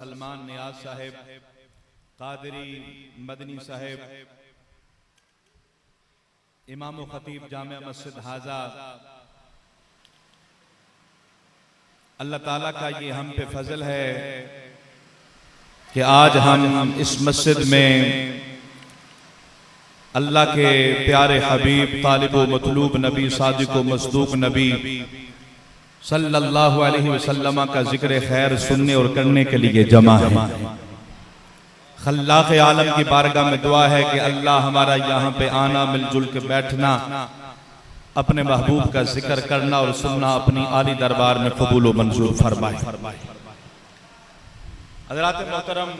सलमान नियाज साहेब, कादरी मदनी साहेब, इमाम खतीब जामिया मस्जिद हाजा, अल्लाह ताला का ये हम पे फजल है कि आज हम इस मस्जिद में अल्लाह के प्यारे हबीब तालिब मतलूब नबी सादिक मसदूक नबी सल्लल्लाहु अलैहि वसल्लम का जिक्र खैर सुनने और करने के लिए जमा है। खल्लाक़ आलम की बारगाह में दुआ है कि अल्लाह हमारा यहाँ पे आना, मिलजुल के बैठना, अपने महबूब का जिक्र करना और सुनना अपनी आली दरबार में कबूल व मंजूर फरमाए। हज़रात मोहतरम,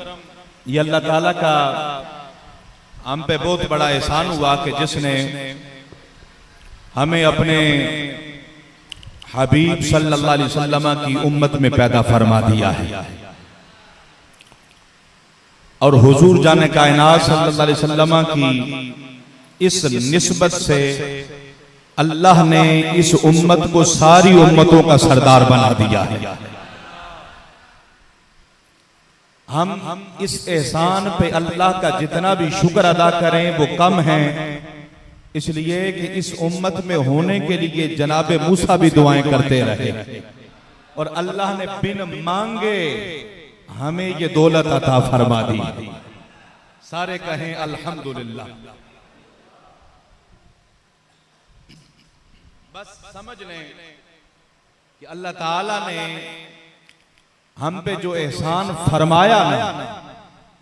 ये अल्लाह ताला का हम पे बहुत बड़ा एहसान हुआ कि जिसने हमें अपने हबीब सल्लल्लाहु अलैहि वसल्लम की उम्मत में पैदा फरमा दिया है और हुजूर जाने कायनात सल्लल्लाहु अलैहि वसल्लम की इस निस्बत से अल्लाह ने इस उम्मत को सारी उम्मतों का सरदार बना दिया है। हम इस एहसान पे अल्लाह का जितना भी शुक्र अदा करें वो कम है, इसलिए कि इस उम्मत में होने के लिए जनाबे मूसा भी दुआएं करते रहे और अल्लाह ने बिन मांगे हमें ये दौलत अता फरमा दी। सारे कहें अल्हम्दुलिल्लाह। बस समझ लें कि अल्लाह ताला ने हम पे जो एहसान फरमाया ना,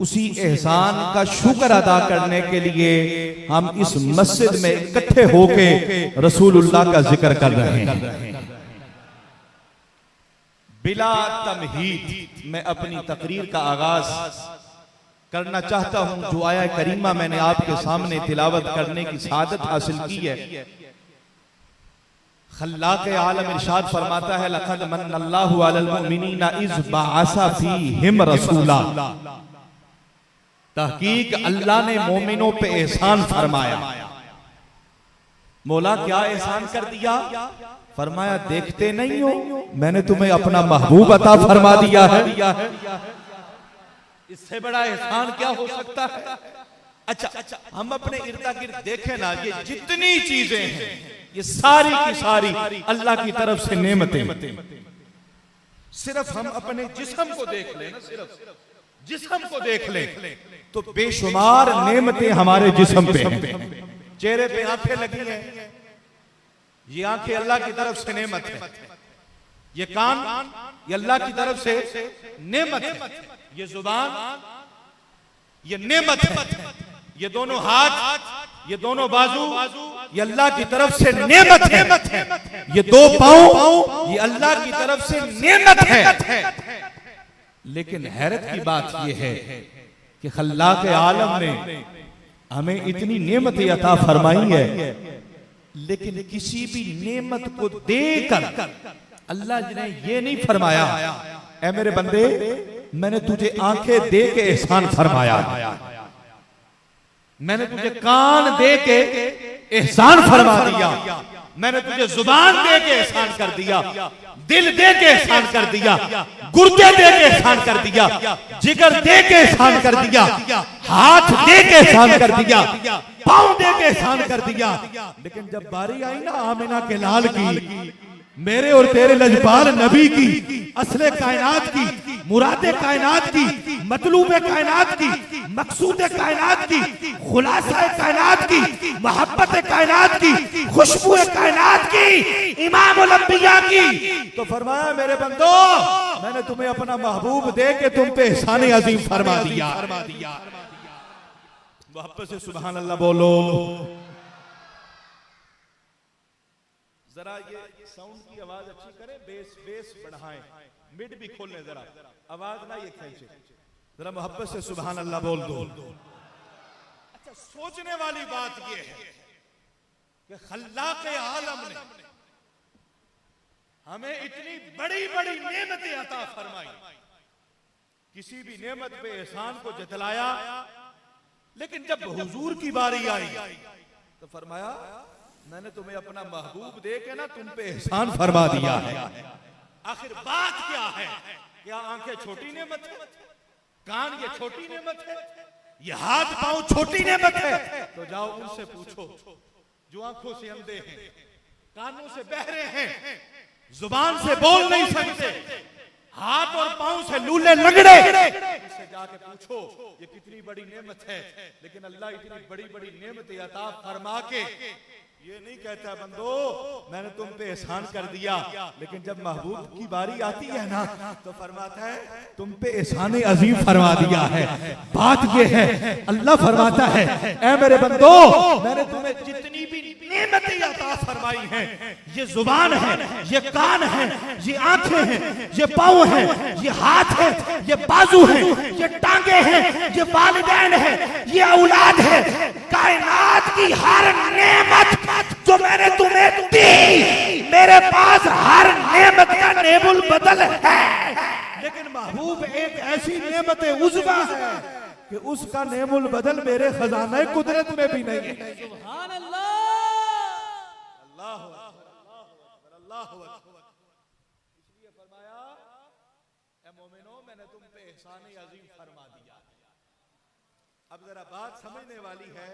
उसी एहसान का शुक्र अदा करने के लिए हम इस मस्जिद में इकट्ठे होके रसूलुल्लाह का जिक्र कर रहे हैं। बिला तमहीद मैं अपनी तकरीर का आगाज करना चाहता हूं। जो आया करीमा मैंने आपके सामने तिलावत करने की सादत हासिल की है, खल्लाक़ आलम इरशाद फरमाता है, लक़द मन्नल्लाहु अलल मुमिनीना इज़ बअसा फ़ीहिम रसूला। तहकीक अल्लाह ने मोमिनों पे एहसान फरमाया। मौला क्या एहसान कर दिया? फरमाया देखते नहीं हो मैंने तुम्हें अपना महबूब अता फरमा दिया है। इससे बड़ा एहसान क्या हो सकता है? अच्छा, हम अपने इर्दा गिर्द देखें ना, ये जितनी चीजें हैं ये सारी की सारी अल्लाह की तरफ से नेमतें। सिर्फ हम अपने जिस्म को देख लें ना, सिर्फ जिस्म को देख ले तो बेशुमार नेमतें हमारे जिस्म पे हैं। चेहरे पे आंखें लगी हैं, ये आंखें अल्लाह की तरफ से नेमत है। ये कान ये अल्लाह की तरफ से नेमत है। ये जुबान ये नेमत है। ये दोनों हाथ ये दोनों बाजू ये अल्लाह की तरफ से नेमत है। ये दो पांव ये अल्लाह की तरफ से नेमत है। लेकिन हैरत की बात यह है कि खल्लाक़ आलम ने हमें इतनी नेमतें अता फरमाई है, लेकिन किसी भी नेमत को देकर अल्लाह ने ये नहीं फरमाया, ऐ मेरे बंदे मैंने तुझे आंखें दे के एहसान फरमाया, मैंने तुझे कान दे के एहसान फरमा दिया, मैंने तुझे जुबान दे के एहसान कर दिया, दिल दे के एहसान कर दिया, गुर्दे दे के एहसान कर दिया, जिगर दे के एहसान कर दिया, हाथ दे के एहसान कर दिया, पांव दे के एहसान कर दिया। लेकिन जब बारी आई ना आमिना के लाल की, मेरे और तेरे लजपाल नबी की, असले कायनात की, मुरादे कायनात की, मतलूबे कायनात की, मकसूदे कायनात की, खुलासा कायनात की, मोहब्बत कायनात की, खुशबू कायनात की, इमाम उल अंबिया की, तो फरमाया मेरे बंदो मैंने तुम्हें अपना महबूब दे के तुम पे एहसान अजीम फरमा दिया। मोहब्बत से सुभान अल्लाह बोलो। जरा ये साउंड की आवाज अच्छी करें, बेस बढ़ाएं, मिड भी खोल लें, जरा आवाज ना ये खींचे, जरा मोहब्बत से सुभान अल्लाह बोल दो। अच्छा, सोचने वाली बात ये है कि खल्लाक़ आलम ने हमें इतनी बड़ी बड़ी नेमतें अता फरमाई, किसी भी नेमत पे एहसान को जतलाया, लेकिन जब हुजूर की बारी आई तो फरमाया मैंने तुम्हें अपना महबूब दे के ना तुम पे एहसान फरमा दिया है। आखिर बात क्या है? क्या आंखें छोटी नेमत है? कान ये छोटी नेमत है, ये हाथ पांव छोटी नेमत है, तो जाओ उनसे पूछो जो आंखों से अंधे हैं, कानों से बहरे हैं, जुबान से बोल नहीं सकते, हाथ और पांव से लूले लगड़े, इससे जाके पूछो ये कितनी बड़ी नेमत है। लेकिन अल्लाह इतनी बड़ी बड़ी नेमत अता फरमा के ये नहीं कहता बंदो मैंने तुम पे एहसान कर दिया, लेकिन जब महबूब की बारी आती है ना तो फरमाता है तुम पे एहसान अजीम फरमा दिया है। बात ये है अल्लाह फरमाता है ऐ मेरे बंदो मैंने तुम्हें जितनी भी नेमतें अता फरमाई हैं, ये जुबान है, ये कान है, ये आंखें हैं, ये पाँव है, ये हाथ है, ये बाजू है, ये टांगे हैं, ये वालिदैन है, ये औलाद है, कायनात की हर नेमत जो मैंने तुम्हें दी मेरे पास हर नेमत का नेमुल बदल है, लेकिन महबूब एक ऐसी नेमत उज़्मा है कि उसका नेमुल बदल मेरे खजाना कुदरत में भी नहीं है। सुभान अल्लाह, अल्लाह अकबर, अल्लाह अकबर। इसलिए फरमाया ऐ मोमिनो मैंने तुम पे एहसान अजीम फरमा दिया। अब जरा बात समझने वाली है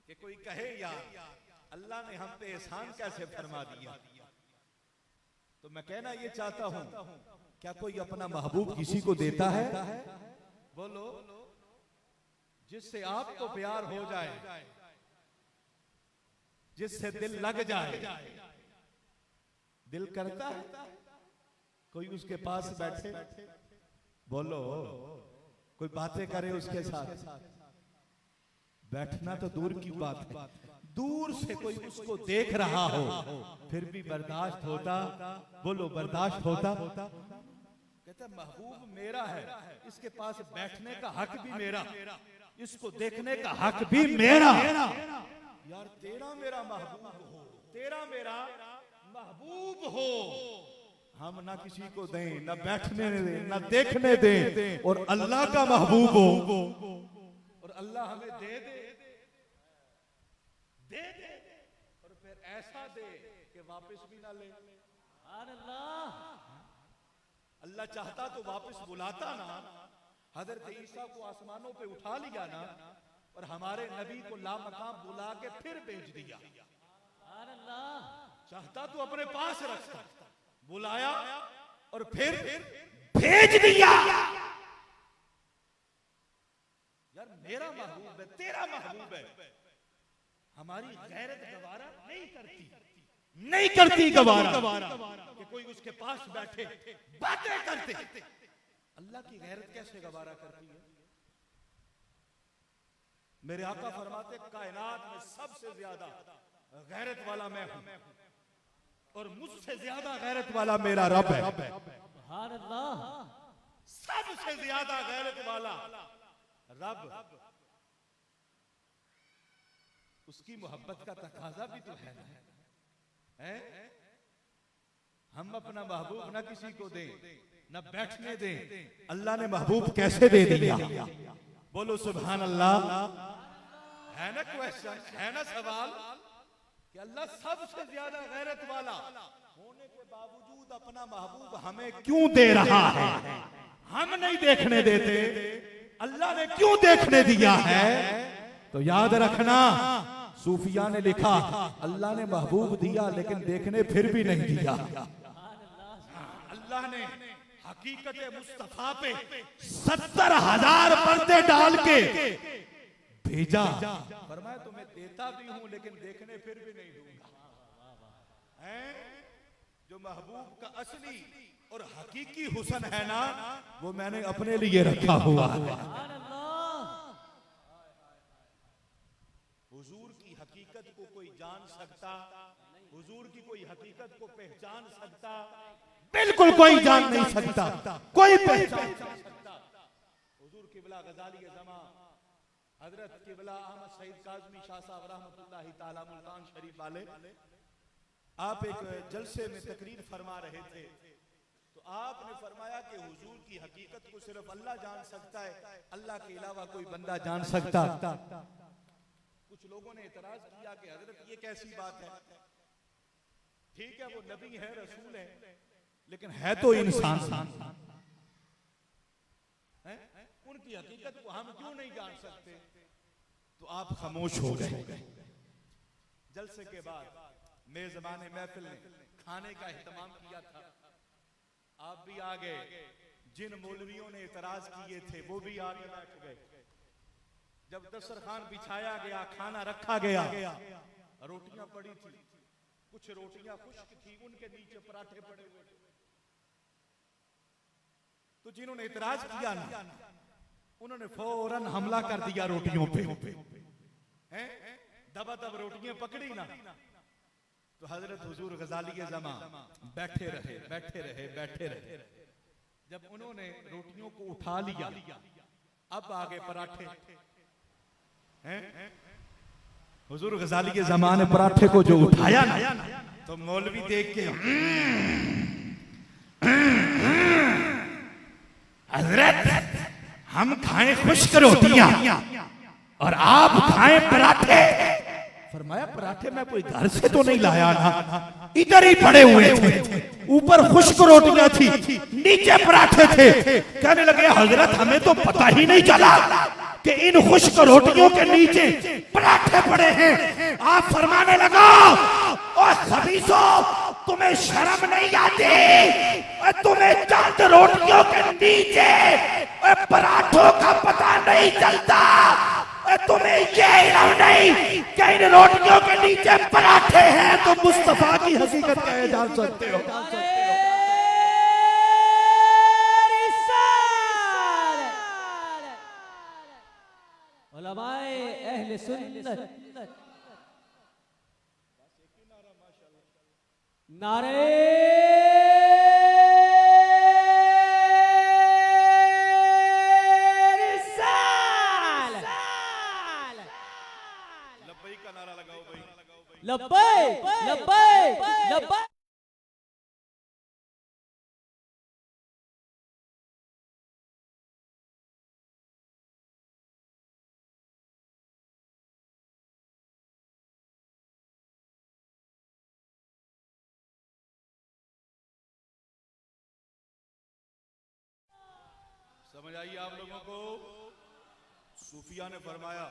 कि कोई कहे यार अल्लाह ने हम पे एहसान कैसे फरमा दिया, तो मैं कहना ये चाहता हूं क्या कोई अपना महबूब किसी को देता है? बोलो, जिससे आपको प्यार हो जाए, जिससे दिल लग जाए, दिल करता है कोई उसके पास बैठे, बोलो कोई बातें करे उसके साथ, बैठना तो दूर की बात है, दूर से कोई उसको देख रहा हो फिर भी बर्दाश्त होता? बोलो बर्दाश्त होता? कहता महबूब मेरा है, इसके पास बैठने का हक भी मेरा, इसको देखने का हक भी मेरा। यार तेरा मेरा महबूब हो, तेरा मेरा महबूब हो, हम ना किसी को दें, ना बैठने दें, ना देखने दें, और अल्लाह का महबूब हो और अल्लाह हमें दे दे दे दे और फिर ऐसा दे कि वापस भी ना ले। अल्लाह चाहता तो वापस बुलाता ना, हजरत ईसा को आसमानों पे उठा लिया ना, और हमारे नबी को लामकाम बुला के फिर भेज दिया। चाहता तो अपने पास रखता, बुलाया और फिर भेज दिया। यार मेरा महबूब है, तेरा महबूब है, हमारी गैरत गवारा नहीं करती गवारा कि कोई उसके पास बैठे बातें करते। अल्लाह की गैरत कैसे गवारा करती है? मेरे आका फरमाते कायनात में सबसे ज्यादा गैरत वाला मैं हूं और मुझसे ज्यादा गैरत वाला मेरा रब है। सुभान अल्लाह, सबसे ज्यादा गैरत वाला रब, उसकी मोहब्बत का तकाजा भी तो है, हम अपना महबूब ना किसी को दें, ना बैठने दें, अल्लाह ने महबूब कैसे दे दिया? बोलो सुभान अल्लाह। है ना क्वेश्चन, है ना सवाल कि अल्लाह सबसे ज्यादा गैरत वाला होने के बावजूद अपना महबूब हमें क्यों दे रहा है? हम नहीं देखने देते, अल्लाह ने क्यों देखने दिया है? तो याद रखना सूफिया ने लिखा अल्लाह ने महबूब दिया लेकिन देखने फिर भी नहीं दिया। अल्लाह ने हकीकत मुस्तफा पे 70,000 पर्दे डाल के भेजा, फरमाया तुम्हें देता भी हूं लेकिन देखने फिर भी नहीं दूंगा। जो महबूब का असली और हकीकी हुस्न है ना, वो मैंने अपने लिए रखा हुआ है। हुजूर की हकीकत को कोई जान सकता, हुजूर की कोई हकीकत को पहचान सकता? बिल्कुल कोई जान नहीं सकता, कोई पहचान नहीं सकता। हुजूर किबला गजाली ज़मा हजरत किबला अहमद सईद काज़मी शाह साहब रहमतुल्लाहि ताला मुल्तान शरीफ वाले, आप एक जलसे में तकरीर फरमा रहे थे, तो आपने फरमाया कि हुजूर की हकीकत को सिर्फ अल्लाह जान सकता है, अल्लाह के अलावा कोई बंदा जान सकता? कुछ लोगों ने इतराज किया कि हजरत ये कैसी बात है? ठीक है वो नबी है, रसूल है, लेकिन है तो इंसान है? उनकी हकीकत को हम क्यों नहीं जान सकते? तो आप खामोश हो गए। जलसे के बाद मेजबान महफिल ने खाने का एहतमाम किया था, आप भी आ गए। जिन मौलवियों ने इतराज किए थे वो भी आगे बैठ गए। जब दस्तरखान बिछाया गया, खाना रखा गया, रोटियां पड़ी थी, कुछ रोटियां खुश्क थी, उनके नीचे पराठे पड़े हुए थे। तो जिन्होंने इतराज किया ना, उन्होंने फौरन हमला कर दिया रोटियों पे, हैं? दबादब रोटियां पकड़ी ना, तो हजरत हुजूर गजाली के ज़मा बैठे रहे, बैठे रहे, बैठे रहे। जब उन्होंने रोटियों को उठा लिया, अब आगे पराठे हैं? हुजूर गजाली के ज़माने पराठे को जो उठाया ना, तो मौलवी देख के हजरत हम खाएं खुश्क रोटियां और आप खाएं पराठे। फरमाया पराठे मैं कोई घर से तो नहीं लाया ना, इधर ही पड़े हुए थे। ऊपर खुश्क रोटियां थी, नीचे पराठे थे। कहने लगे हजरत हमें तो पता ही नहीं चला कि इन खुश्क रोटियों के नीचे पराठे पड़े हैं। आप फरमाने लगा और खबीसो तुम्हें शर्म नहीं आती? तुम्हें चंद रोटियों के नीचे पराठों का पता नहीं चलता? तुम्हें ये इल्म नहीं कि इन रोटियों के नीचे पराठे हैं? तो मुस्तफा की हकीकत क्या जान सकते हो? उलमाए अहले सुन्नत नारे लब्बैक लब्बैक लब्बैक। समझ आइए आप लोगों को? सूफिया ने फरमाया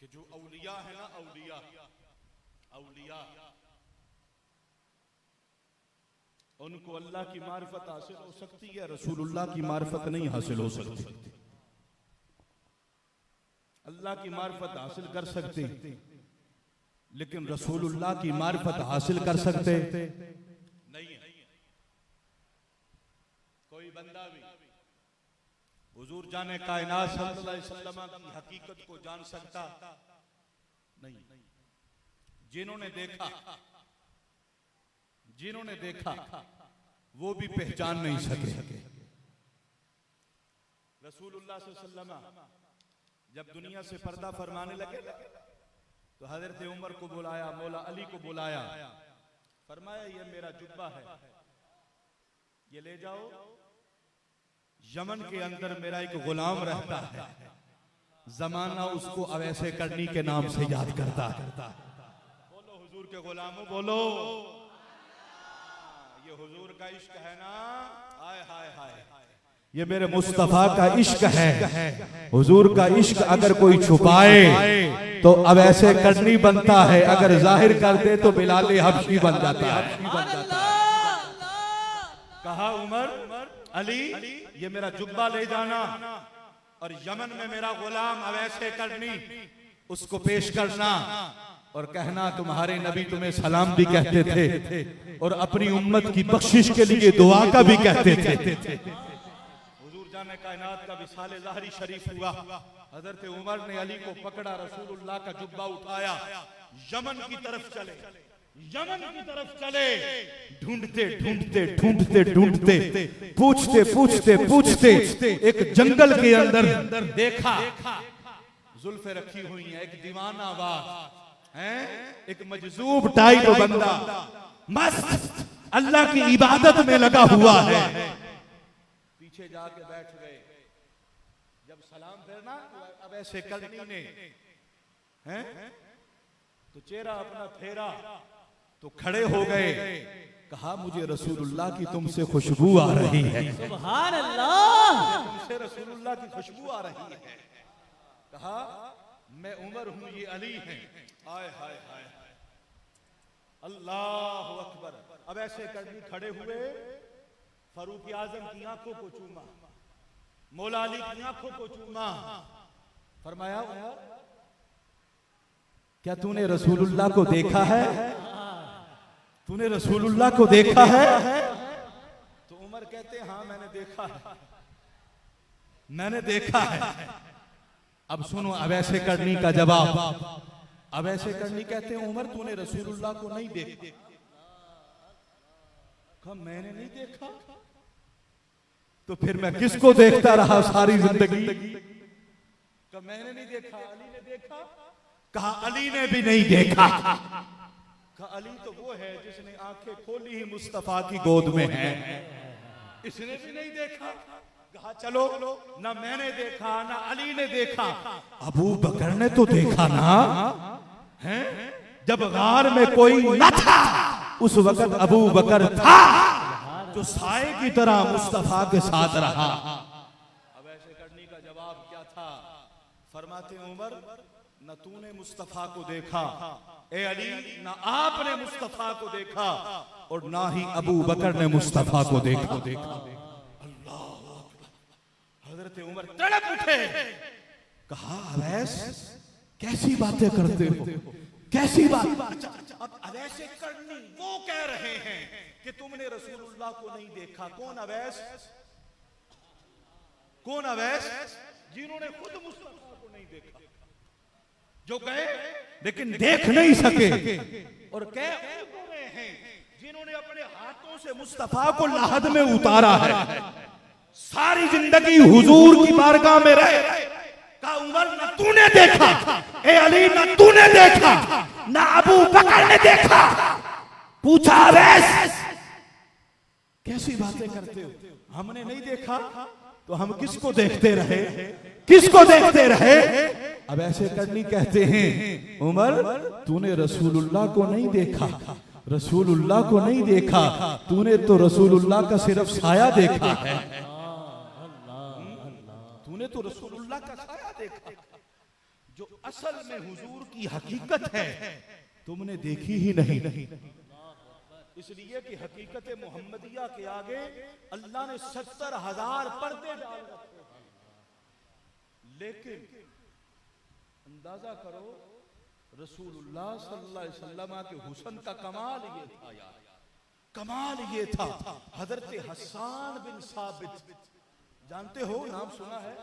कि जो औलिया है ना, औलिया औलिया उनको अल्लाह की मारिफत हासिल हो सकती है, रसूलुल्लाह की मारिफत नहीं हासिल हो सकती। अल्लाह की मारिफत हासिल कर सकते लेकिन रसूलुल्लाह की मारिफत हासिल कर सकते नहीं है। कोई बंदा भी हुजूर जाने कायनात सल्लल्लाहु अलैहि वसल्लम की हकीकत को जान सकता नहीं। जिन्होंने देखा वो भी पहचान नहीं सके। रसूलुल्लाह सल्लल्लाहु अलैहि वसल्लम जब दुनिया से पर्दा फरमाने लगे तो हजरत उमर को बुलाया, मौला अली को बुलाया, फरमाया ये मेरा जुब्बा है, ये ले जाओ, यमन के अंदर मेरा एक गुलाम रहता है, जमाना उसको अवैसे करनी के नाम से याद करता है। बोलो हुजूर के गुलामों बोलो, ये हुजूर का इश्क है ना, हाय हाय हाय, ये मेरे मुस्तफा का इश्क है। हुजूर का इश्क अगर कोई छुपाए तो अवैसे करनी बनता है, अगर जाहिर कर दे तो बिलाल हबशी बन जाता है। कहा उमर अली ये मेरा जुब्बा ले जाना और यमन में मेरा गुलाम अवैसे करनी उसको पेश करना और कहना तुम्हारे नबी तुम्हें सलाम भी कहते थे और अपनी उम्मत की बख्शिश के लिए दुआ का भी कहते थे। हुजूर जाने कायनात का विसाले ज़ाहरी शरीफ हुआ, हजरत उमर ने अली को पकड़ा, रसूलुल्लाह का जुब्बा उठाया, यमन की तरफ चले, यमन की तरफ चले, ढूंढते ढूंढते ढूंढते ढूंढते पूछते पूछते पूछते एक जंगल के अंदर देखा जुल्फे रखी हुई हैं, एक दीवाना वाह है, एक मजजूब टाइप बंदा मस्त अल्लाह की इबादत में लगा हुआ है। पीछे जाके बैठ गए, जब सलाम फेरना अब ऐसे करनी ने हैं तो चेहरा अपना फेरा, तो खड़े हो गए, कहा मुझे रसूलुल्लाह की तुमसे खुशबू आ रही है, सुभान अल्लाह। तुमसे रसूलुल्लाह की खुशबू आ रही है। कहा मैं उमर हूं, ये अली हैं। हाय हाय हाय अल्लाह अकबर। अब ऐसे करके खड़े हुए, फारूक आजम की आंखों को चूमा, मौला अली की आंखों को चूमा, फरमाया क्या तूने रसूलुल्लाह को देखा है? तूने रसूलुल्लाह को देखा है? तो उमर कहते हाँ मैंने देखा है, मैंने देखा है। अब सुनो अब ऐसे करनी का जवाब। अब ऐसे करनी कहते हैं उमर तूने रसूलुल्लाह को नहीं देखा? कहा मैंने नहीं देखा, तो फिर मैं किसको देखता रहा सारी जिंदगी? कहा मैंने नहीं देखा, अली ने देखा। कहा अली ने भी नहीं देखा। कहा अली तो वो है जिसने आंखें खोली ही मुस्तफा की गोद में है, इसने भी नहीं देखा। कहा चलो ना मैंने देखा ना अली ने देखा, अबू बकर ने तो देखा ना है। जब गार में कोई न था उस वक्त अबू बकर था, जो साए की तरह मुस्तफा के साथ रहा। अब ऐसे करने का जवाब क्या था? फरमाते उमर न तूने मुस्तफा को देखा ए अली, न आपने मुस्तफा को देखा, और ना ही अबू बकर ने मुस्तफा को देखा। हजरत उमर तड़प उठे, कहा अवैस कैसी बातें करते हो, कैसी बात? अब अवैस करनी वो कह रहे हैं कि तुमने रसूलुल्लाह को नहीं देखा। कौन अवैस? कौन अवैस? जिन्होंने खुद मुस्तफा को नहीं देखा, जो गए लेकिन देख नहीं सके, और कह हैं जिन्होंने अपने हाथों से मुस्तफा को लाहद में उतारा है, सारी जिंदगी हुजूर की बारगाह में रहे। कहा उमर न तूने देखा ए अली, न तूने देखा न अबू बकर ने देखा। पूछा अवैस कैसी बातें करते हो, हमने नहीं देखा तो हम किसको देखते रहे, किसको देखते रहे? अब ऐसे करनी कहते हैं उमर तूने रसूलुल्लाह को नहीं देखा, रसूलुल्लाह को नहीं देखा, तूने तो रसूलुल्लाह का सिर्फ साया देखा है, तूने तो रसूलुल्लाह का साया देखा, जो असल में हुजूर की हकीकत है तुमने देखी ही नहीं। इसलिए कि हकीकत मोहम्मदिया के आगे अल्लाह ने 70,000 पर्दे डाल रखे, लेकिन अंदाजा करो रसूलुल्लाह सल्लल्लाहु अलैहि वसल्लम के हुस्न का कमाल ये था यार, कमाल ये था। हजरत हसन बिन साबित जानते हो, नाम सुना है?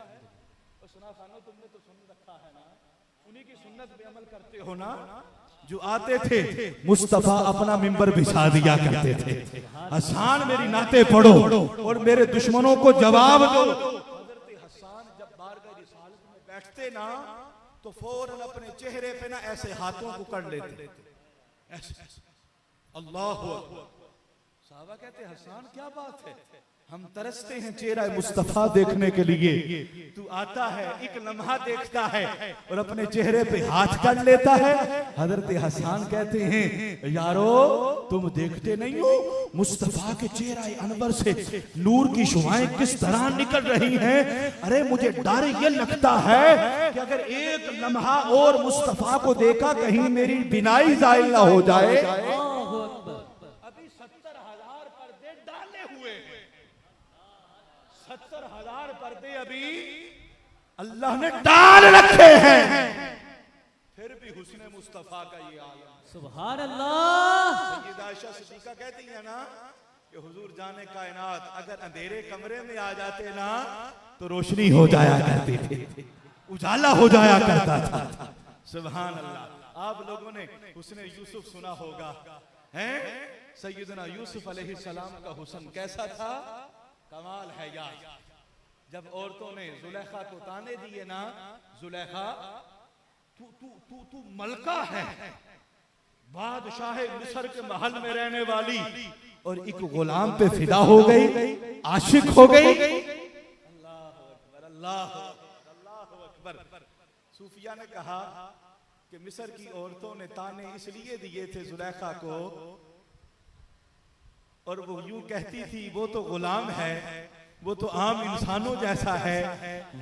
सुना खानो तुमने तो सुन रखा है ना, उन्हीं की सुन्नत पे अमल करते हो ना। जो आते थे मुस्तफा अपना मिंबर बिछा दिया करते थे, हसन मेरी नाते पढ़ो और मेरे दुश्मनों को जवाब दो। हजरत हसन जब बारगाह रिसालत में बैठते ना तो फौरन अपने चेहरे पे ना ऐसे हाथों को कर लेते, अल्लाह अकबर। साहबा कहते हसन क्या बात है, हम तरसते हैं चेहरा मुस्तफा देखने के लिए, तू आता है एक लम्हा देखता है और अपने चेहरे पे हाथ कर लेता है। हजरत हसन कहते हैं यारो तुम देखते नहीं हो मुस्तफा के चेहरा अनवर से नूर की शुआएं किस तरह निकल रही हैं। अरे मुझे डर ये लगता है कि अगर एक लम्हा और मुस्तफा को देखा कहीं मेरी बिनाई जायल ना हो जाए। अभी 70,000 पर्दे डाले हुए हैं, 70,000 पर्दे अभी अल्लाह ने डाल रखे हैं, फिर भी हुस्न मुस्तफा का ये आलम। सुभान अल्लाह। सय्यदा आयशा सिद्दीका कहती है ना कि हुजूर जाने कायनात अगर अंधेरे कमरे में आ जाते ना तो रोशनी हो जाया करती थी, उजाला हो जाया करता था। सुभान अल्लाह। आप लोगों ने हुस्न यूसुफ सुना होगा, हैं? सैयदना यूसुफ अलैहिस्सलाम का हुस्न कैसा था, कमाल है यार। जब औरतों ने जुलेखा को ताने दिए ना, जुलेखा तू तू तू तू मलका है, बादशाह मिस्र के महल में रहने वाली, और एक गुलाम पे फिदा हो गई, आशिक हो गई। अल्लाह अकबर, अल्लाह अकबर। सूफिया ने कहा कि मिस्र की औरतों ने ताने इसलिए दिए थे जुलेखा को, और वो यूं कहती थी वो तो गुलाम है, वो तो आम इंसानों जैसा है।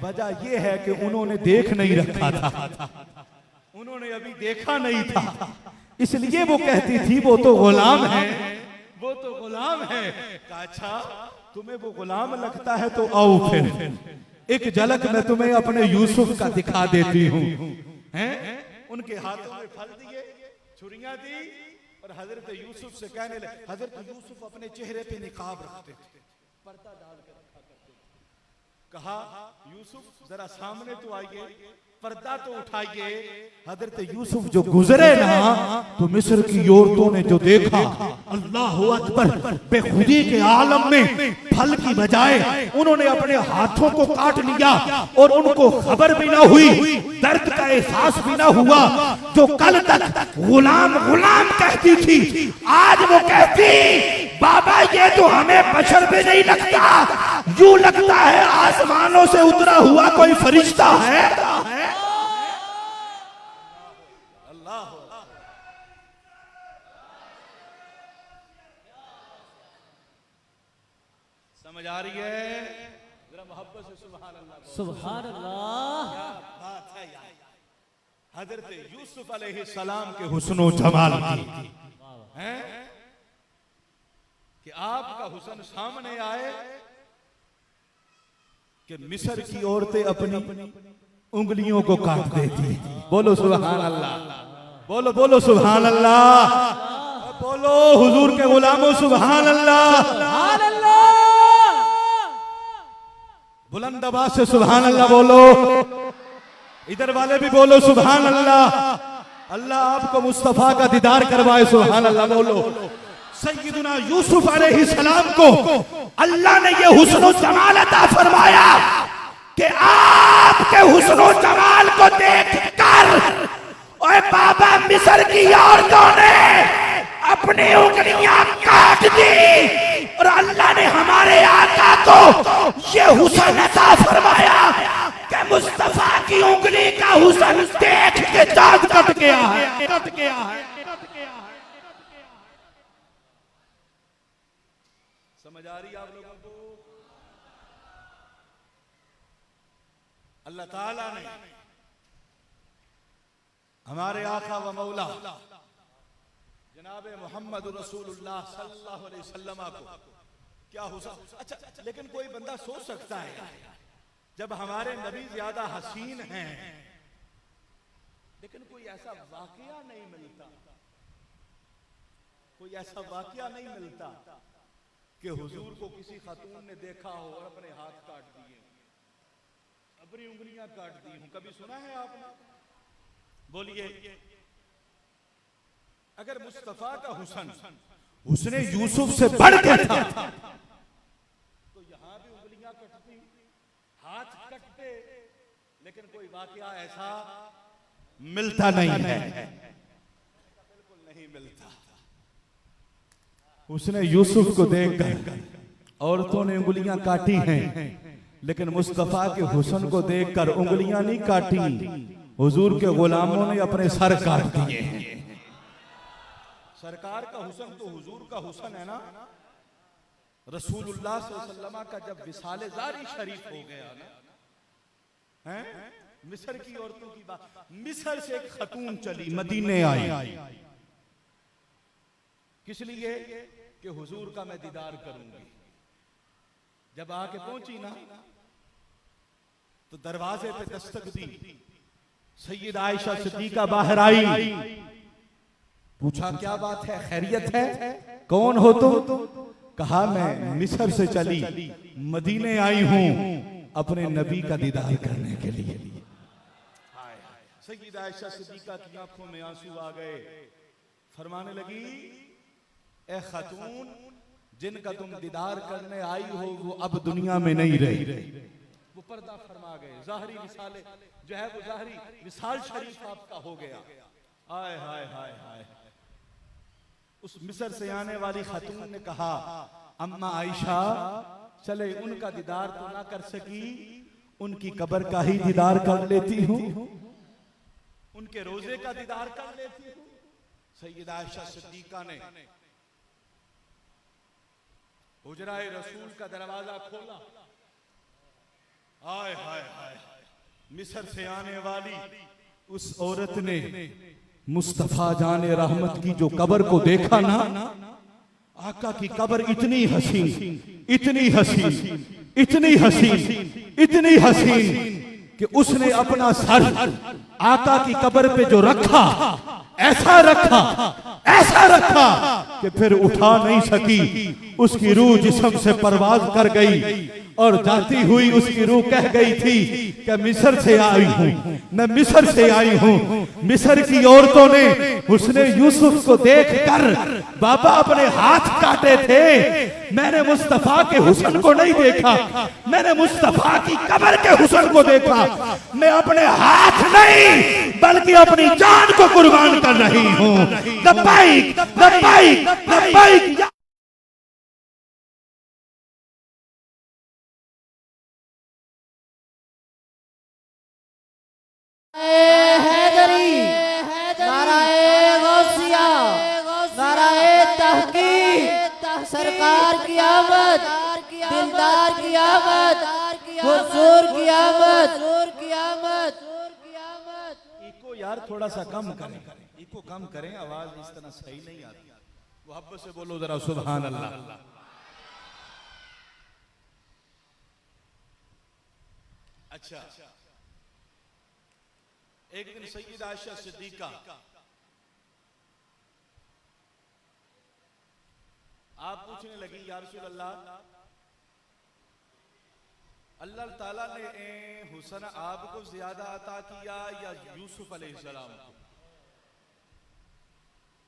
वजह ये है कि उन्होंने देख नहीं रखा था, उन्होंने अभी देखा नहीं था, इसलिए वो कहती थी वो तो गुलाम है, वो तो गुलाम है। अच्छा तुम्हें वो गुलाम लगता है तो आओ फिर एक झलक मैं तुम्हें अपने यूसुफ का दिखा देती हूँ। हैं उनके हाथों में फल दिए, छुरियां दी, और हजरत यूसुफ से कहने लगे। हजरत यूसुफ अपने चेहरे पे निकाब रखते थे, पर्दा डाल कर रखा करते थे। कहा यूसुफ जरा सामने तो आइए, पर्दा तो उठाइए। हजरत यूसुफ जो गुजरे ना तो मिस्र की औरतों ने जो देखा, अल्लाह अकबर, बेखुदी के आलम में फल की बजाय उन्होंने अपने हाथों को काट लिया, और उनको खबर भी ना हुई, दर्द का एहसास भी ना हुआ। जो कल तक गुलाम गुलाम कहती थी, आज वो कहती बाबा ये तो हमें बशर भी नहीं लगता, यूं लगता है आसमानों से उतरा हुआ कोई फरिश्ता है। अल्लाह समझ आ रही है? जरा मोहब्बत से सुभान अल्लाह। सुभान अल्लाह। क्या बात है यार, हजरत यूसुफ अलैहिस्सलाम के हुस्न जमाल की हैं कि आपका हुस्न सामने आए कि मिस्र की औरतें अपनी उंगलियों को काट देती। बोलो सुभान अल्लाह, बोलो बोलो सुभान अल्लाह, बोलो हुजूर के गुलामों सुभान अल्लाह, सुभान अल्लाह। बुलंद आवाज से सुभान अल्लाह बोलो, इधर वाले भी बोलो सुभान अल्लाह। अल्लाह आपको मुस्तफा का दीदार करवाए, सुभान अल्लाह बोलो। सैयदुना यूसुफ अलैहिस्सलाम को अल्लाह ने ये हुस्न जमाल अता फरमाया कि आपके हुस्न जमाल को देखकर ओए बाबा मिस्र की औरतों ने अपनी उंगलियां काट दी, और अल्लाह ने हमारे आका को ये हुस्न अता फरमाया कि मुस्तफा की उंगली का हुस्न देख के चांद कट गया है, कट गया है। समझ आ रही है आप लोगों को? अल्लाह ताला ने हमारे आका व मौला जनाब मोहम्मद रसूलुल्लाह सल्लल्लाहु अलैहि वसल्लम को क्या हुस्न। अच्छा लेकिन कोई बंदा सोच सकता है जब हमारे नबी ज्यादा हसीन हैं, लेकिन कोई ऐसा वाकया नहीं मिलता, कोई ऐसा वाकया नहीं मिलता कि हुजूर को किसी खातून ने देखा हो और अपने हाथ काट दिए, अपनी उंगलियां काट दी हूं। कभी सुना है आपने? बोलिए। अगर मुस्तफा का हुस्न हुस्ने यूसुफ से बढ़ के था तो यहां भी उंगलियां कटती, हाथ कटते, लेकिन कोई वाकया ऐसा मिलता नहीं है, बिल्कुल नहीं मिलता। उसने यूसुफ को देखकर औरतों ने उंगलियां काटी हैं, लेकिन मुस्तफा के हुस्न को देखकर उंगलियां नहीं काटी, हुजूर के गुलामों ने अपने सर काट दिए। सरकार का हुस्न तो हुजूर का हुस्न है ना। रसूलुल्लाह सल्लल्लाहु अलैहि वसल्लम का जब विसाले जारी शरीफ हो गया ना, हैं मिस्र की औरतों की बात, मिस्र से एक खतून चली मदीने आई, किस लिए? कि हुजूर का मैं दीदार करूंगी। जब आके पहुंची ना तो दरवाजे पे दस्तक दी, सैयद आयशा सिद्दीका बाहर आई, पूछा क्या बात है, खैरियत है, कौन हो तुम? कहा मैं मिस्र से चली मदीने आई हूं अपने नबी का दीदार करने के लिए। सैयद आयशा सिद्दीका की आंखों में आंसू आ गए, फरमाने लगी ए खातून, जिनका तुम दीदार करने आई हो वो अब दुनिया में नहीं रही। वो पर्दा फरमा गए, ज़ाहरी विसाले जो है वो ज़ाहरी विसाल शरीफ आपका हो गया। हाय हाय हाय हाय। उस मिस्र से आने वाली खातून ने कहा अम्मा आयशा, चले उनका दीदार तो ना कर सकी, उनकी कब्र का ही दीदार कर लेती हूँ। उनके रोजे का दीदार कर लेती हूं। सैयदा आयशा सिद्दीका ने हुजराए रसूल का दरवाजा खोला। हाय हाय हाय, मिस्र से आने वाली उस औरत ने मुस्तफा जाने रहमत की जो कब्र को देखा ना, आका की कब्र इतनी हसीन, इतनी हसीन, इतनी हसीन, इतनी हसीन कि उसने अपना सर आका की कब्र पे जो रखा, ऐसा रखा, ऐसा रखा कि फिर उठा नहीं सकी। उसकी रूह जिस्म से परवाज कर गई और जाती हुई उसकी रूह कह गई थी कि मिस्र से आई हूं, मैं मिस्र से आई हूं। मिस्र की औरतों ने हुस्ने यूसुफ को देखकर बाबा अपने हाथ काटे थे। मैंने मुस्तफा के हुस्न को नहीं देखा, मैंने मुस्तफा की कब्र के हुस्न को देखा। मैं अपने हाथ नहीं बल्कि अपनी जान को कुर्बान कर रही हूं। लब्बाइक लब्बाइक लब्बाइक। हैदरी, नाराए गौसिया, नाराए तहकीक, सरकार की आमद, दिलदार की आमद, हुजूर की आमद। इको यार थोड़ा सा कम करें, इको कम करें, आवाज इस तरह सही नहीं आती। मोहब्बत से बोलो जरा सुभान अल्लाह। अच्छा, एक दिन सैयदा आयशा सिद्दीका आप पूछने लगी, या रसूल अल्लाह, अल्लाह ताला ने हुस्न आपको ज्यादा अता किया या यूसुफ अलैहिस्सलाम को?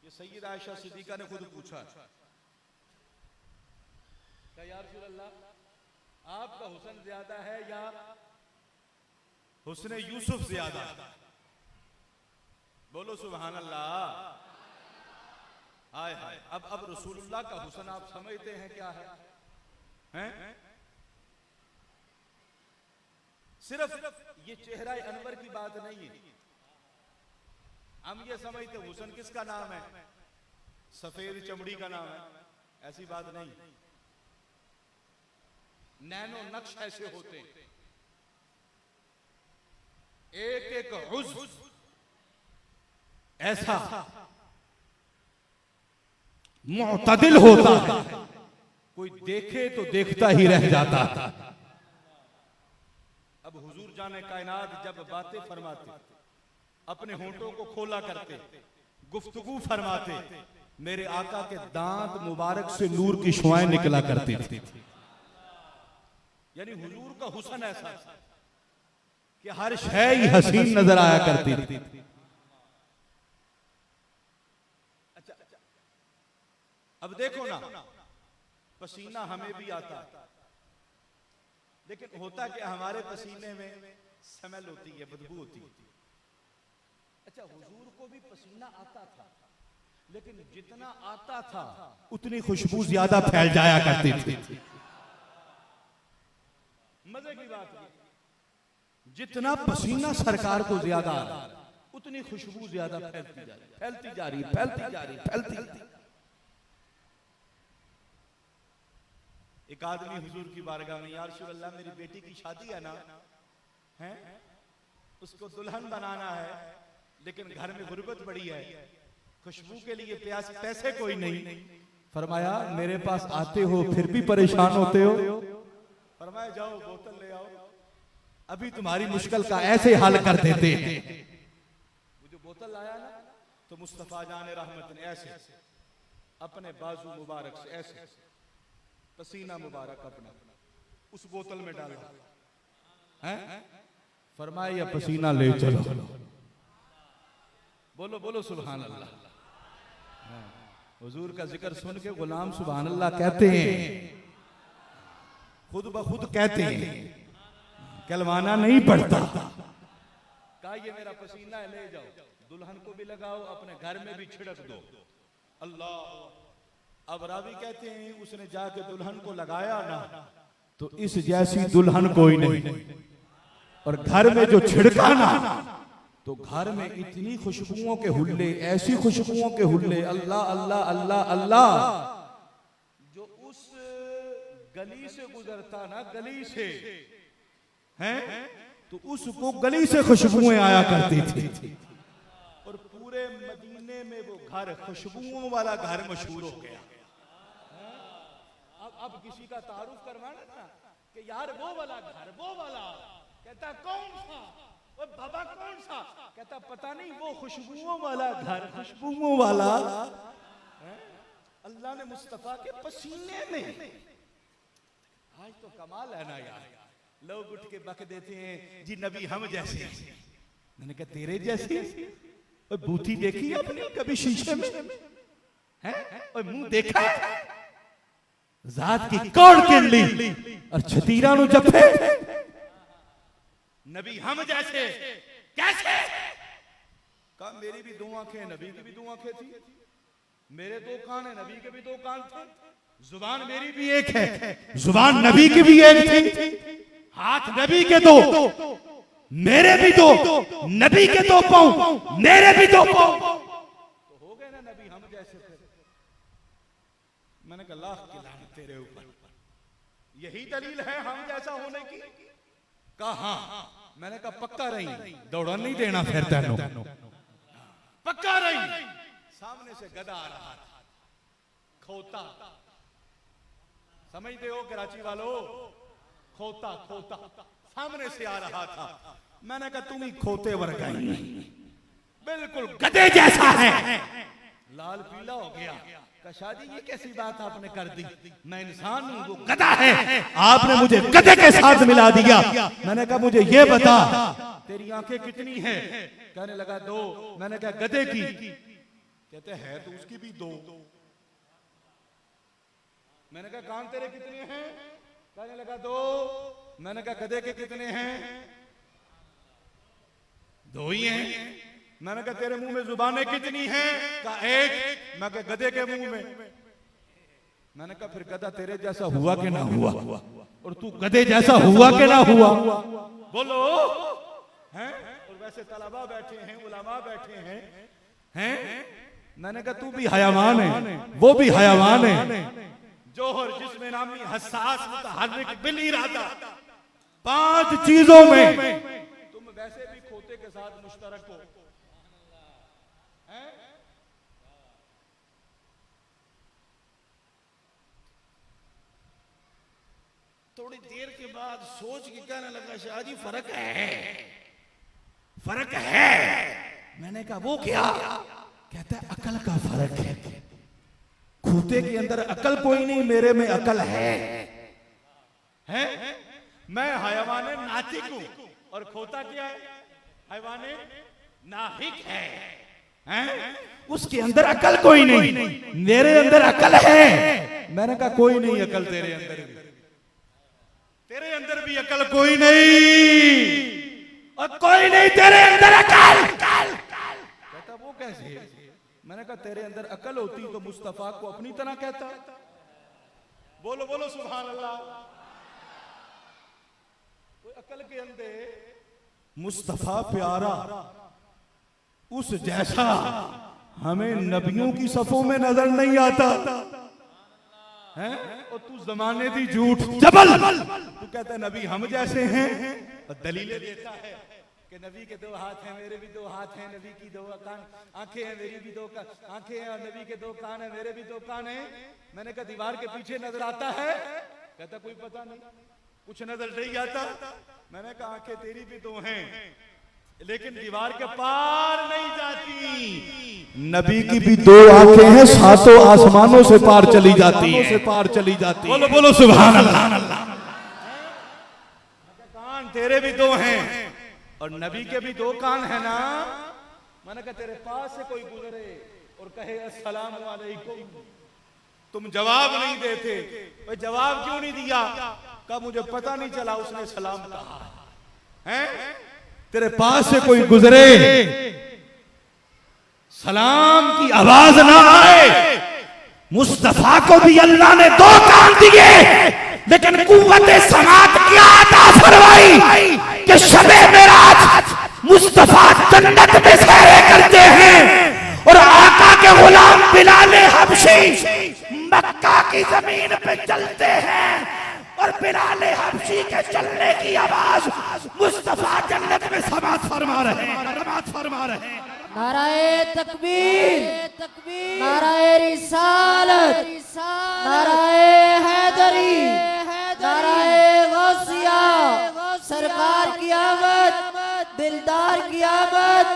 ये सैयदा आयशा सिद्दीका ने खुद पूछा। क्या या रसूल अल्लाह, आपका हुस्न ज्यादा है या हुस्न यूसुफ ज्यादा है? बोलो सुभान अल्लाह। हाय हाय। अब रसूलुल्लाह का हुस्न आप समझते हैं क्या है? हैं? सिर्फ ये चेहरा अनवर की बात नहीं है। हम ये समझते हुस्न किसका नाम है? सफेद चमड़ी का नाम है, ऐसी बात नहीं। नैनो नक्श ऐसे होते हैं, एक एक हुस्न ऐसा मुअतदिल होता है, कोई देखे तो देखता ही रह जाता है। अब हुजूर जाने कायनात जब बातें फरमाते, अपने होंठों को खोला करते, गुफ्तगू फरमाते, मेरे आका के दांत मुबारक से नूर की शुआएं निकला करती थी। यानी हुजूर का हुस्न ऐसा कि हर शय ही हसीन नजर आया करती थी। अच्छा, अब देखो ना, पसीना हमें भी आता है, लेकिन होता क्या, हमारे पसीने में स्मेल होती है, बदबू होती है। अच्छा, हुजूर को भी पसीना आता था, लेकिन जितना आता था उतनी खुशबू ज्यादा फैल जाया करती थी। मजे की बात है, जितना पसीना सरकार को ज्यादा आ रहा है, उतनी खुशबू ज्यादा फैलती जा रही, फैलती जा रही, फैलती जा रही, फैलती। एक आदमी हुजूर की बारगाह में, या रसूल अल्लाह, मेरी बेटी की शादी है ना, है उसको दुल्हन बनाना है, लेकिन घर में गुर्बत बड़ी है, खुशबू के लिए पैसे कोई नहीं। फरमाया, मेरे पास आते हो फिर भी परेशान होते हो? फरमाया, जाओ बोतल ले आओ, अभी तुम्हारी मुश्किल का ऐसे हल कर देते हैं। वो जो बोतल लाया ना, तो मुस्तफा जाने रहमत ने ऐसे अपने बाजू मुबारक से ऐसे पसीना मुबारक अपना उस बोतल में डाला है। फरमाया, यह पसीना ले चलो। बोलो बोलो सुभान अल्लाह। हुजूर का जिक्र सुन के गुलाम सुभान अल्लाह कहते हैं, खुद ब खुद कहते हैं, कलमाना नहीं पड़ता। कहा, ये मेरा पसीना है, ले जाओ, दुल्हन को भी लगाओ, अपने घर में भी छिड़क दो। अल्लाह। अब रावी कहते हैं, उसने जाके दुल्हन को लगाया ना, तो इस जैसी दुल्हन कोई नहीं, और घर में जो छिड़का ना, तो घर में इतनी खुशबुओं के हुल्ले, ऐसी खुशबुओं के हुल्ले, अल्लाह अल्लाह अल्लाह अल्लाह, जो उस गली से गुजरता ना, गली से हैं, तो उसको गली से खुशबुएं आया करती थी। और पूरे मदीने में वो घर, खुशबुओं वाला घर मशहूर हो गया। अब किसी का तारुफ करवाना ना कि यार वो वाला घर, वो वाला, कहता कौन सा, वो बाबा कौन सा, कहता पता नहीं, वो खुशबुओं वाला घर, खुशबुओं वाला। अल्लाह ने मुस्तफा के पसीने में, आज तो कमाल है ना यार, लोग उठ के बक देते हैं जी नबी हम जैसे। मैंने कहा तेरे जैसे? और बूथी देखी आपने कभी शीशे में? हैं? और मुंह देखा है? जात की कौड़ किरली और छतीरा नु जफे। नबी हम जैसे कैसे? कहा मेरी भी दो आंखें, नबी की भी दो आंखें थी, मेरे दो कान है, नबी के भी दो कान थे, जुबान मेरी भी एक है, जुबान नबी की भी एक थी, हाथ नबी के दो, मेरे भी दो, नबी के दो पांव, मेरे भी दो पांव, तो हो गए ना नबी हम जैसे। मैंने कहा लाख की लानत तेरे ऊपर, यही दलील है हम जैसा होने की? कहा हाँ। मैंने कहा पक्का रही, दौड़ा नहीं देना फिर तेनों, पक्का रही। सामने से गधा आ रहा था, खोता, समझते हो कराची वालों, खोता खोता सामने से आ रहा था। मैंने कहा तुम ही खोते वर्गा ही, बिल्कुल गधे जैसा है। लाल पीला हो गया। शादी ये कैसी बात आपने कर दी? मैं इंसान हूं, वो गधा है, आपने मुझे गधे के साथ मिला दिया। मैंने कहा मुझे ये बता तेरी आंखें कितनी हैं? कहने लगा दो। मैंने कहा गधे की? कहते हैं तो उसकी भी दो। मैंने कहा कान तेरे कितने हैं? कहने लगा दो। मैंने कहा गधे के कितने हैं? दो ही हैं। मैंने कहा तेरे मुंह में जुबानें कितनी हैं? कहा एक। मैं कहा गधे के मुंह में? मैंने कहा फिर गधा तेरे जैसा हुआ कि ना हुआ? और तू गधे जैसा हुआ कि ना हुआ? बोलो हैं? और वैसे तलबा बैठे हैं, उलमा बैठे हैं। मैंने कहा तू भी हयावान है, वो भी हयावान है। जोहर जिस्म नामी हसास मुतहर्रिक बिल इरादा, 5 चीजों में तुम वैसे भी खोते के साथ मुश्तरक हो। थोड़ी देर के बाद सोच के कहने लगा शाहजी फर्क है, फर्क है। मैंने कहा वो क्या? कहता है अकल का फर्क है। खोते के अंदर अकल कोई नहीं, मेरे में अकल है। मैं हयावाने नातिक हूं और खोता क्या है? हयावाने नाहिक है। उसके अंदर अकल कोई नहीं, मेरे अंदर अकल है। मैंने कहा कोई नहीं अकल तेरे अंदर भी, तेरे अंदर भी अकल कोई नहीं, और कोई नहीं तेरे अंदर अकल। कहता वो कैसे? मैंने कहा तेरे अंदर अकल होती तो मुस्तफा को अपनी तरह कहता। बोलो बोलो सुभान अल्लाह। कोई अकल के अंदर मुस्तफा प्यारा उस जैसा हमें नबियों की सफों में नजर नहीं आता है। और तू जमाने दी झूठ जबल, तू कहता है नबी हम जैसे हैं, और दलीलें देता है कि नबी के 2 हाथ हैं, मेरे भी 2 हाथ हैं, नबी की 2 आंखें हैं, मेरी भी 2 आंखें हैं, और नबी के 2 कान हैं, मेरे भी 2 कान हैं। मैंने कहा दीवार के पीछे नजर आता है? कहता कोई पता नहीं, कुछ नजर नहीं आता। मैंने कहा आंखें तेरी भी 2 हैं, लेकिन दीवार के पार नहीं जाती। नबी की भी 2 आंखें हैं, 7 आसमानों से पार चली जाती है। बोलो बोलो सुभान अल्लाह। कान तेरे भी 2 हैं और नबी के भी 2 कान है ना। मैंने कहा तेरे पास से कोई गुजरे और कहे अस्सलाम वालेकुम, तुम जवाब नहीं देते। भाई जवाब क्यों नहीं दिया? कहा मुझे पता नहीं चला उसने सलाम कहा है। तेरे पास से कोई गुजरे, सलाम की आवाज ना आए। मुस्तफा को भी अल्लाह ने 2 कान दिए, लेकिन कुव्वत समात क्या अता फरमाई कि शबे मेराज मुस्तफा जन्नत में सैर करते हैं और आका के गुलाम बिलाल हबशी मक्का की जमीन पे चलते हैं और बिलाल हबशी के चलने की आवाज मुस्तफा जन्नत में समात फरमा रहे हैं। नाराए तकबीर, नाराए रिसालत, नाराए हैदरी, नाराए गौसिया, सरकार की आमद, दिलदार की आमद।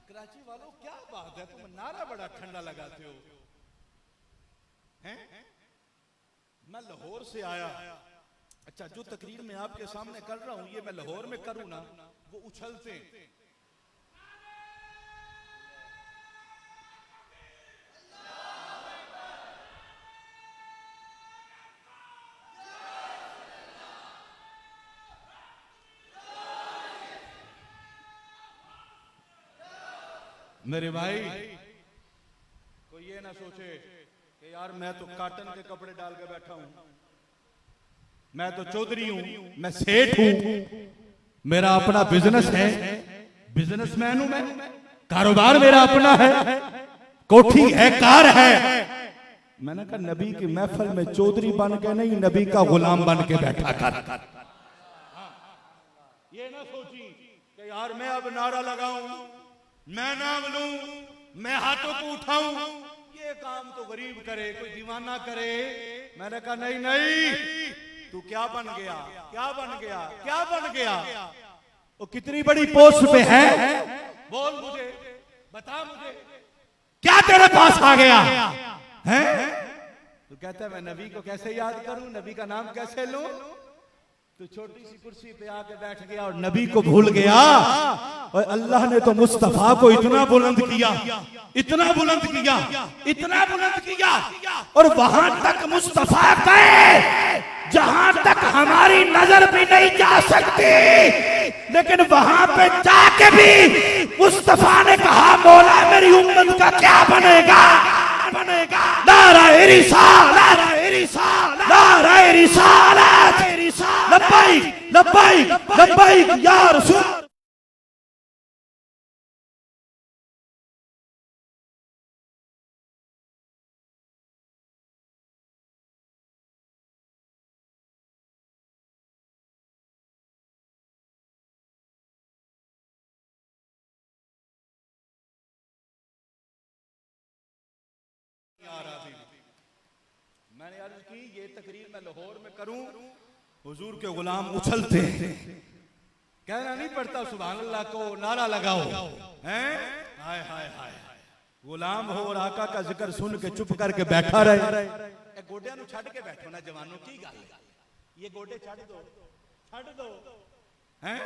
कराची वालों क्या बात है, तुम नारा बड़ा ठंडा लगाते हो हैं? मैं लाहौर से आया। अच्छा, जो तकरीर मैं आपके सामने कर रहा हूं ये मैं लाहौर में करूं ना, वो उछलते हैं। मेरे भाई, कोई ये ना सोचे कि यार मैं तो काटन के कपड़े डाल के बैठा हूं, मैं तो चौधरी हूं, मैं सेठ हूं, मेरा अपना बिजनेस है, बिजनेसमैन हूं मैं, कारोबार मेरा अपना है, कोठी है, कार है। मैंने कहा नबी की महफिल में चौधरी बन के नहीं, नबी का गुलाम बन के बैठा कर। ये ना सोची कि यार मैं अब नारा लगाऊं, मैं नाम लूं, मैं हाथों को उठाऊं, ये काम तो गरीब करे, कोई दीवाना करे। मैंने कहा नहीं नहीं, तू क्या बन गया, क्या बन गया, क्या बन गया? वो कितनी बड़ी पोस्ट पे है, बोल मुझे, बता मुझे, क्या तेरे पास आ गया है? तू कहता है मैं नबी को कैसे याद करूं, नबी का नाम कैसे लूं? तो छोटी सी कुर्सी पे आके बैठ गया और नबी को भूल गया। और अल्लाह ने तो मुस्तफा को इतना बुलंद किया, इतना बुलंद किया, इतना बुलंद किया, और वहां तक मुस्तफा गए जहां तक हमारी नजर भी नहीं जा सकती। लेकिन वहां पे जाके भी मुस्तफा ने कहा मौला मेरी उम्मत का क्या बनेगा, बनेगा। नाराए रिसालत, नाराए रिसालत, लब्बाइक लब्बाइक लब्बाइक या रसूल। मैंने अर्ज की ये तकरीर मैं लाहौर में करूं, हुजूर के गुलाम उछलते हैं, कहना नहीं पड़ता सुभान अल्लाह को, नारा लगाओ हैं। हाय हाय हाय, गुलाम हो और आका का जिक्र सुन के चुप करके बैठा रहे। गोडिया नु छड़ के बैठो ना जवानों, की गल है, ये गोडे छड़ दो, छड़ दो हैं।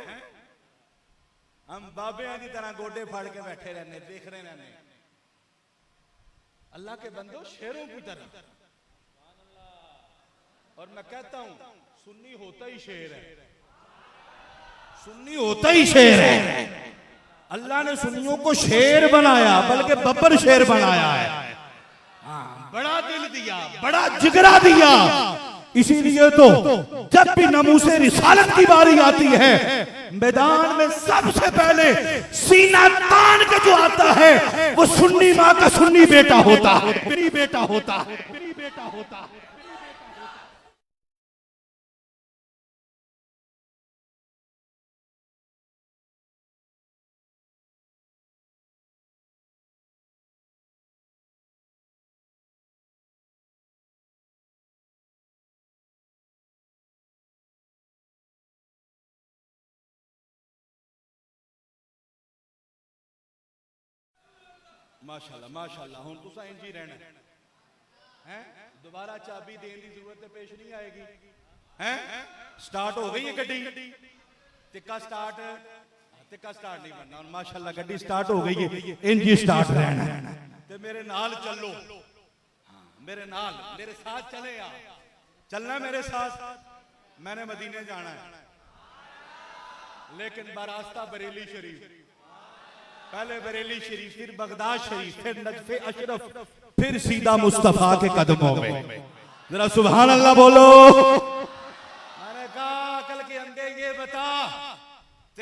हम बाबियां की तरह गोडे फाड़ के बैठे रहने, देख रहे रहने। अल्लाह के बंदो शेरों की तरह। और मैं कहता हूं सुन्नी होता ही शेर है, सुन्नी होता ही शेर है। अल्लाह ने सुन्नियों को शेर बनाया, बल्कि बब्बर शेर बनाया है। हाँ, बड़ा दिल दिया, बड़ा जिगरा दिया। इसीलिए तो जब भी नमूसे रिसालत की बारी आती है, मैदान में सबसे पहले सीना तान के जो आता है वो सुन्नी माँ का सुन्नी बेटा होता है, मेरी बेटा होता है, मेरी बेटा होता है। माशाल्लाह माशाल्लाह, हुण तुसां इंज ही रहना है। दोबारा चाबी देने की जरूरत पेश नहीं आएगी हैं। स्टार्ट हो गई है गड्डी, टिक्का स्टार्ट, टिक्का स्टार्ट नहीं बनना। और माशाल्लाह गड्डी स्टार्ट हो गई है, इंज ही स्टार्ट रहना है। ते मेरे नाल चलो, हाँ मेरे नाल, मेरे साथ चले आ, चलना मेरे साथ। मैंने मदीने जाना है, लेकिन बरास्ता बरेली शरीफ, पहले बरेली शरीफ, फिर बगदाद शरीफ, फिर नजफे अशरफ, फिर सीधा मुस्तफा के कदमों में। जरा सुभान अल्लाह बोलो। मैंने कहा अकल के अंधे ये बता,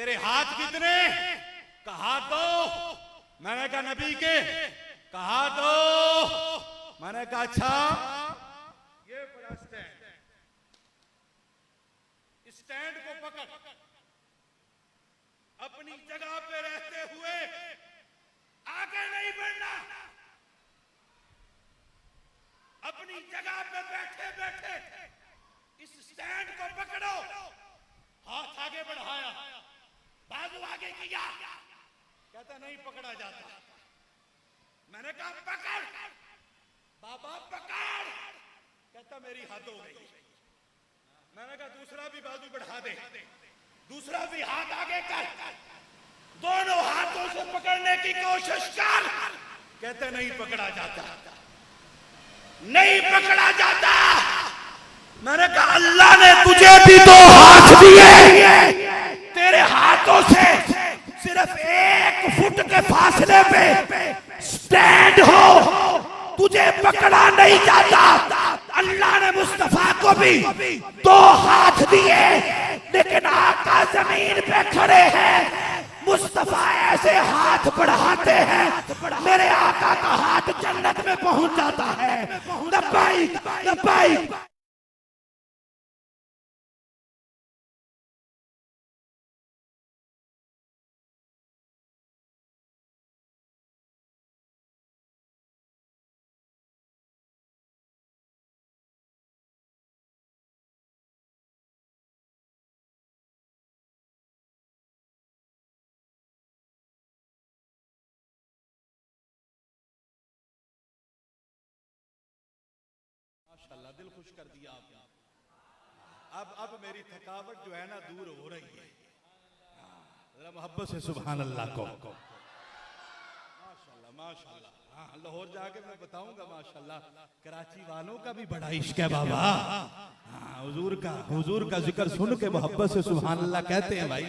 तेरे हाथ कितने? कहा दो। मैंने कहा नबी के। कहा दो। मैंने कहा अच्छा ये बड़ा स्टैंड, स्टैंड को पकड़, अपनी जगह पे रहते हुए आगे नहीं बढ़ना, अपनी जगह पे बैठे बैठे इस स्टैंड को पकड़ो। हाथ आगे बढ़ाया, बाजू आगे किया, कहता नहीं पकड़ा जाता। मैंने कहा पकड़ बाबा पकड़, कहता मेरी हद हो गई। मैंने कहा दूसरा भी बाजू बढ़ा दे, दूसरा भी हाथ आगे कर, दोनों हाथों से पकड़ने की कोशिश कर, कहते नहीं पकड़ा जाता, नहीं पकड़ा जाता। मैंने कहा अल्लाह ने तुझे भी दो हाथ दिए, तेरे हाथों से सिर्फ 1 फुट के फासले पे स्टैंड हो, तुझे पकड़ा नहीं जाता। अल्लाह ने मुस्तफा को भी 2 हाथ दिए, लेकिन आका जमीन पे खड़े हैं, मुस्तफा ऐसे हाथ बढ़ाते हैं, मेरे आका का हाथ जन्नत में पहुंच जाता है। लब्बाइक लब्बाइक। माशाल्लाह दिल खुश कर दिया आपने। अब मेरी थकावट जो है ना दूर हो रही है। जरा मोहब्बत से सुभान अल्लाह को। माशाल्लाह माशाल्लाह। हाँ लाहौर जाके मैं बताऊंगा माशाल्लाह, कराची वालों का भी बड़ा इश्क है बाबा। हाँ हुजूर का जिक्र सुन के मोहब्बत से सुभान अल्लाह कहते हैं भाई,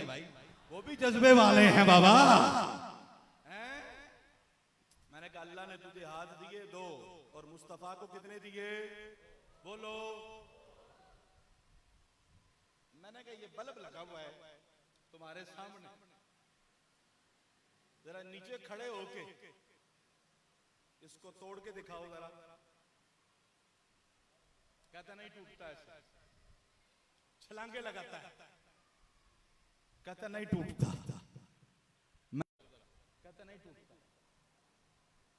वो भी जज्बे वाले हैं बाबा। मैंने कहा अल्लाह ने तुझे हाथ दिए 2 और मुस्तफा को कितने दिए? बोलो। मैंने कहा ये बल्ब लगा हुआ है तुम्हारे सामने, जरा नीचे खड़े होके इसको तोड़ के दिखाओ जरा। कहता नहीं टूटता, ऐसा छलांगे लगाता है, कहता नहीं टूटता, कहता नहीं टूटता।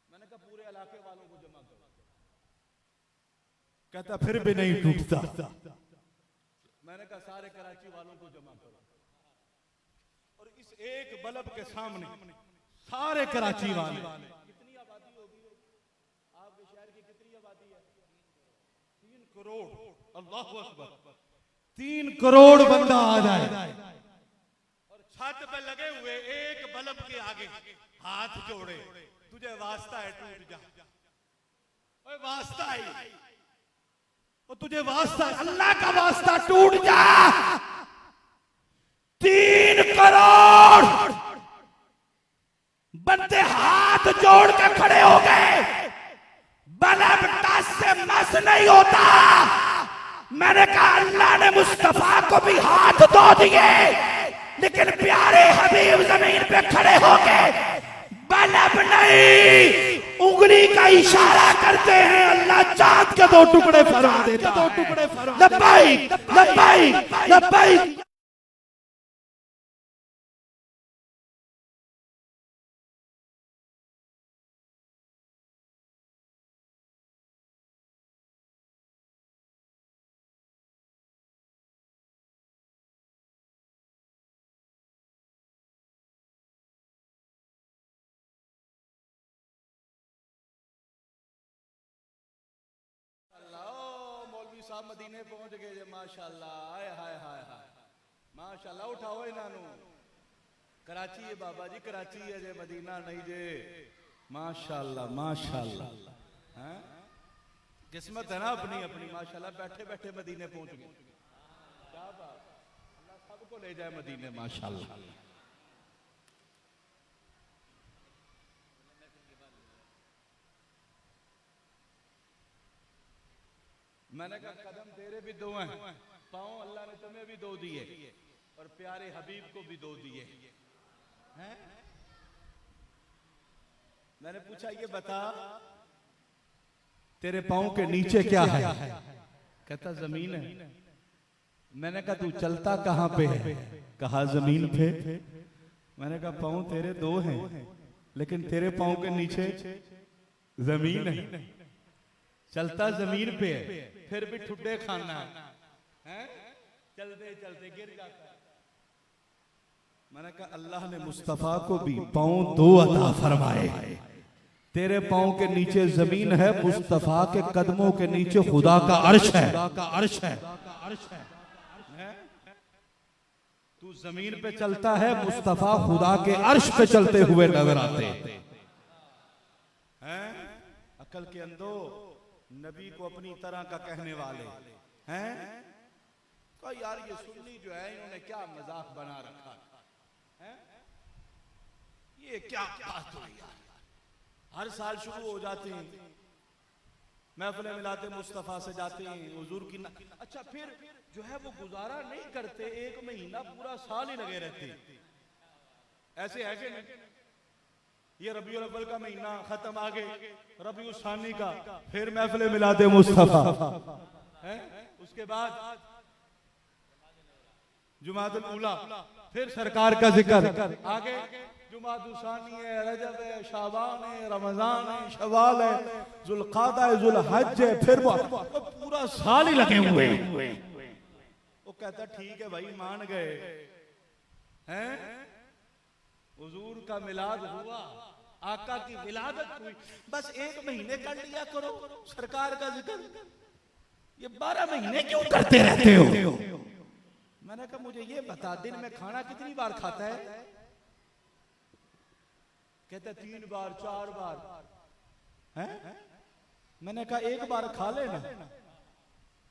मैंने कहा पूरे इलाके वालों को जमा करो, कहता फिर भी नहीं टूटता। मैंने कहा सारे कराची वालों को जमा करो, और इस एक बल्ब के सामने सारे कराची वाले, कितनी आबादी होगी आपके शहर की? कितनी आबादी है? 3 करोड़। अल्लाह अकबर। 3 करोड़ बंदा आ जाए और छत पे लगे हुए एक बल्ब के आगे हाथ जोड़े, तुझे वास्ता है टूट जा, ओए वास्ता है, और तुझे वास्ता है, अल्लाह का वास्ता टूट जा। 3 करोड़ बंदे हाथ जोड़ के खड़े हो गए, बल्ब टस से मस नहीं होता। मैंने कहा अल्लाह ने मुस्तफा को भी हाथ दो दिए, लेकिन प्यारे हबीब जमीन पे खड़े हो गए, बल्ब नहीं उंगली का इशारा करते हैं, अल्लाह चांद के 2 टुकड़े फरमा देता है। लब्बाइक लब्बाइक लब्बाइक। साहब मदीने पहुंच गए माशाल्लाह। हाय हाय हाय हाय माशाल्लाह। उठाओ इन्हों, कराची है बाबा जी, कराची है जे, मदीना नहीं जे। माशाल्लाह माशाल्लाह। हैं किस्मत है ना अपनी अपनी। माशाल्लाह बैठे बैठे मदीने पहुंच गए। क्या बात, अल्लाह सबको ले जाए मदीने माशाल्लाह। मैंने कहा कदम तेरे भी 2 हैं, पाँव अल्लाह ने तुम्हें भी 2 दिए। और प्यारे हबीब को भी 2 दिए हैं। मैंने पूछा ये बता तेरे पांव के नीचे क्या है? कहता जमीन है। मैंने कहा तू चलता कहां पे है? कहा जमीन पे। मैंने कहा पांव तेरे 2 हैं लेकिन तेरे पांव के नीचे जमीन है, चलता जमीन पे है, फिर भी ठुड्डे खाना है, चलते चलते गिर जाता है। मैंने कहा अल्लाह ने मुस्तफा को भी पांव 2 अता फरमाए। तेरे पांव के नीचे जमीन है, मुस्तफा के कदमों के नीचे खुदा का अर्श है। तू जमीन पे चलता है, मुस्तफा खुदा के अर्श पे चलते हुए नजर आते हैं। अकल के अंदो नबी को अपनी तरह का कहने वाले हैं। कहा यार ये सुन्नी जो है इन्होंने क्या मजाक बना रखा है, ये क्या बात हुई यार। हर साल शुरू हो जाते हैं, महफिल मिलाते मुस्तफा से जाते हैं हुजूर की अच्छा फिर जो है वो गुजारा नहीं करते, 1 महीना पूरा साल ही लगे रहते। ऐसे है कि नहीं? ये रबीउल अव्वल का महीना खत्म, आगे रबीउल सानी का, फिर महफिल मिलाते मुस्तफा है, उसके बाद जुमादुल ऊला, फिर सरकार का जिक्र, आगे जुमादुल सानी है, रजब है, शाबान है, रमजान है, शवाल है, जुल्कादा है, जुल्हज है, फिर पूरा साल ही लगे हुए। वो कहता ठीक है भाई मान गए हैं, हुजूर का मिलाद हुआ, आका की विलादत हुई, बस 1 महीने कर लिया करो सरकार का जिक्र, ये 12 महीने क्यों करते रहते हो? मैंने कहा मुझे ये बता दिन में खाना कितनी बार खाता है? कहता 3 बार 4 बार है। मैंने कहा 1 बार खा लेना,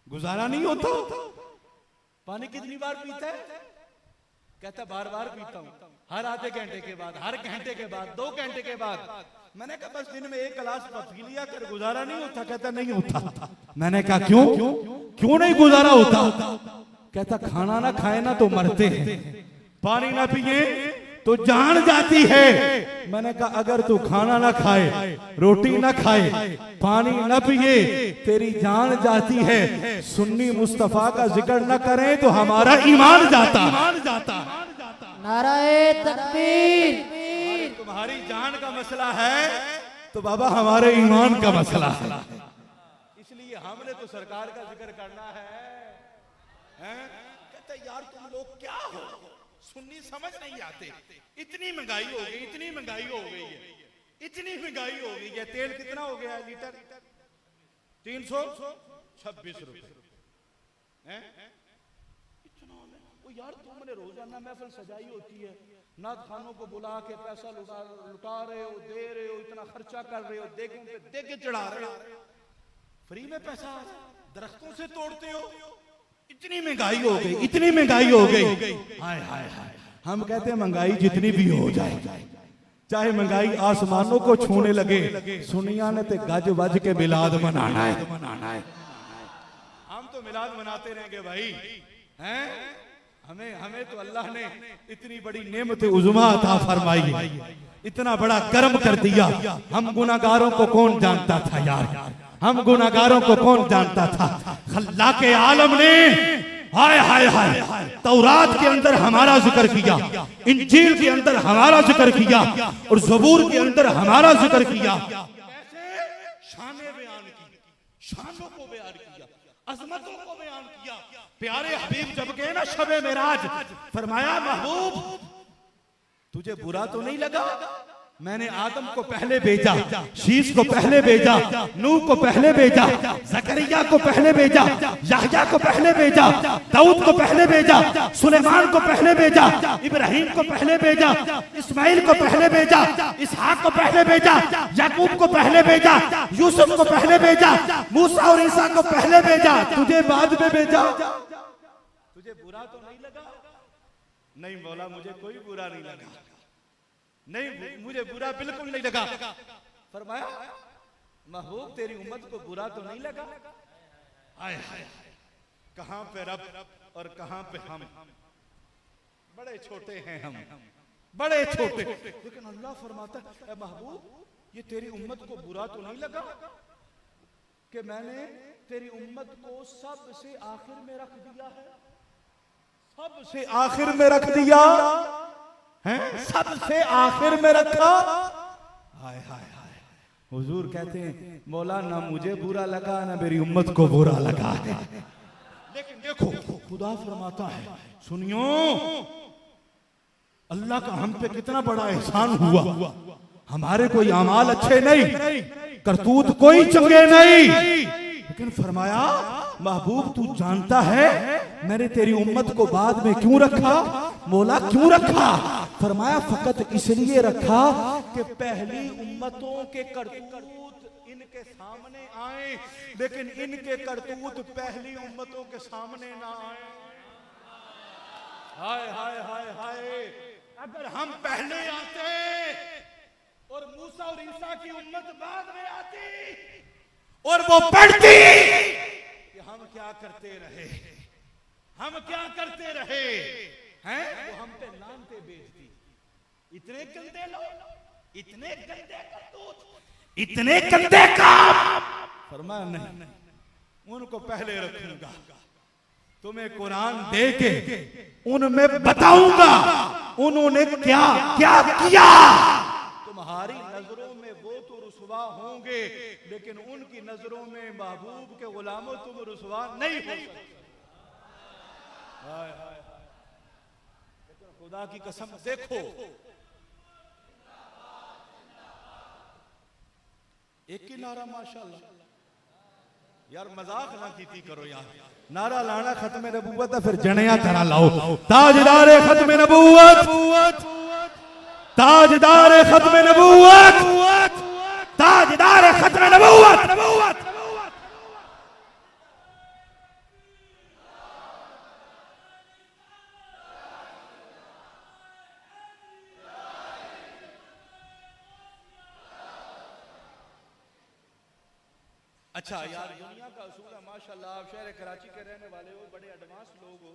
गुजारा नहीं होता। पानी कितनी बार पीता है? कहता बार बार पीता हूं, हर आधे घंटे के बाद, हर घंटे के बाद, 2 घंटे के बाद। मैंने कहा बस दिन में 1 गिलास पी लिया कर, गुजारा नहीं होता? कहता नहीं होता। मैंने कहा क्यों नहीं गुजारा होता? कहता खाना ना खाए ना तो मरते हैं, पानी ना पिए तो जान जाती है। मैंने कहा अगर तू खाना ना खाए, रोटी ना खाए, पानी ना पिए, तेरी जान जाती है। सुन्नी मुस्तफा का जिक्र ना करें तो हमारा ईमान जाता। नाराए तकबीर। तुम्हारी जान का मसला है तो बाबा हमारे ईमान का मसला है, इसलिए हमने तो सरकार का जिक्र करना है। कहते यार तुम लोग क्या हो, सुन्नी समझ नहीं आते। इतनी महंगाई हो गई, इतनी महंगाई हो गई है, इतनी महंगाई हो गई है। तेल कितना हो गया है लीटर? 326 रुपए। इतना वो यार तुमने रोजाना महफिल सजाई होती है, नात खानों को बुला के पैसा लुटा रहे हो, दे रहे हो, इतना खर्चा कर रहे हो, देगों पे देके चढ़ा रहे हो, फ्री में पैसा दरख्तों से तोड़ते हो। इतनी महंगाई हो गई, इतनी महंगाई हो गई। हाय हाय हाय। हम कहते हैं महंगाई जितनी भी हो जाए, चाहे महंगाई आसमानों को छूने लगे, सुनिया ने ते गज वज के मिलाद मनाना है। हम तो मिलाद मनाते रहेंगे भाई, हैं? हमें तो अल्लाह ने इतनी बड़ी नेमत उज़्मा अता फरमाई है, इतना बड़ा करम कर दिया। हम गुनाहगारों को कौन जानता था यार, हम गुनाहगारों को कौन जानता था? अल्लाह के आलम ने हाय हाय हाय तौरात के अंदर हमारा जिक्र किया, इंजील के अंदर हमारा जिक्र किया, और ज़बूर के अंदर हमारा जिक्र किया। शाने बयान की, शानों को बयान किया, अजमतों को बयान किया। प्यारे हबीब जब गए ना शबे मेराज, फरमाया महबूब तुझे बुरा तो नहीं लगा? मैंने आदम को पहले भेजा, शीश को पहले भेजा, नूह को पहले भेजा, जकरिया को पहले भेजा, याहया को पहले भेजा, दाऊद को पहले भेजा, सुलेमान को पहले भेजा, इब्राहिम को पहले भेजा, इस्माइल को पहले भेजा, इसहाक को पहले भेजा, याकूब को पहले भेजा, यूसुफ को पहले भेजा, मूसा और ईसा को पहले भेजा, तुझे बाद में भेजा। तुझे बुरा तो नहीं लगा? नहीं मौला मुझे कोई बुरा नहीं लगा, नहीं मुझे बुरा बिल्कुल नहीं लगा। फरमाया महबूब तेरी उम्मत को बुरा तो नहीं लगा? आय हाय, कहां पे रब और कहां पे हम। बड़े छोटे हैं हम, बड़े छोटे, लेकिन अल्लाह फरमाता है महबूब ये तेरी उम्मत को बुरा तो नहीं लगा कि मैंने तेरी उम्मत को सबसे आखिर में रख दिया है, सबसे आखिर में रख दिया है, सबसे आखिर में रखा। हाय हाय हाय, हुजूर कहते हैं मौला ना मुझे बुरा लगा ना मेरी उम्मत को बुरा लगा है, लेकिन देखो खुदा फरमाता है सुनियो अल्लाह का हम पे कितना बड़ा एहसान हुआ। हमारे कोई अमाल अच्छे नहीं, करतूत कोई चंगे नहीं, लेकिन फरमाया महबूब तू जानता है मैंने तेरी उम्मत को बाद में क्यों रखा? मौला क्यों रखा? फरमाया फकत इसलिए रखा कि पहली उम्मतों के करतूत इनके सामने आए, लेकिन इनके करतूत पहली उम्मतों के सामने ना आए। हाय हाय हाय हाय, अगर हम पहले आते और मूसा और ईसा की उम्मत बाद में आती और वो पढ़ती कि हम क्या करते रहे, हम क्या करते रहे हैं, वो हम पे लानते बेचती। इतने गंदे लोग, इतने गंदे करतूत, इतने गंदे काम। फरमाया नहीं, उनको पहले रखूंगा, तुम्हें कुरान दे के उनमें बताऊंगा उन्होंने क्या क्या किया। तुम्हारी नजरों में वो तो रुसवा होंगे, लेकिन उनकी नजरों में महबूब के गुलामों तुम रुसवा नहीं हो सकते। खुदा की कसम देखो, एक ही नारा माशाअल्लाह, यार मजाक ना कीती करो यार, नारा लाना खत्म नबूवत है, फिर जनिया तरह लाओ। ताजदार खत्म नबूवत, ताजदार खत्म नबूवत, ताजदार खत्म नबूवत। अच्छा यार दुनिया का उसूल है माशाल्लाह, आप शहर कराची के रहने वाले हो, बड़े एडवांस लोग हो,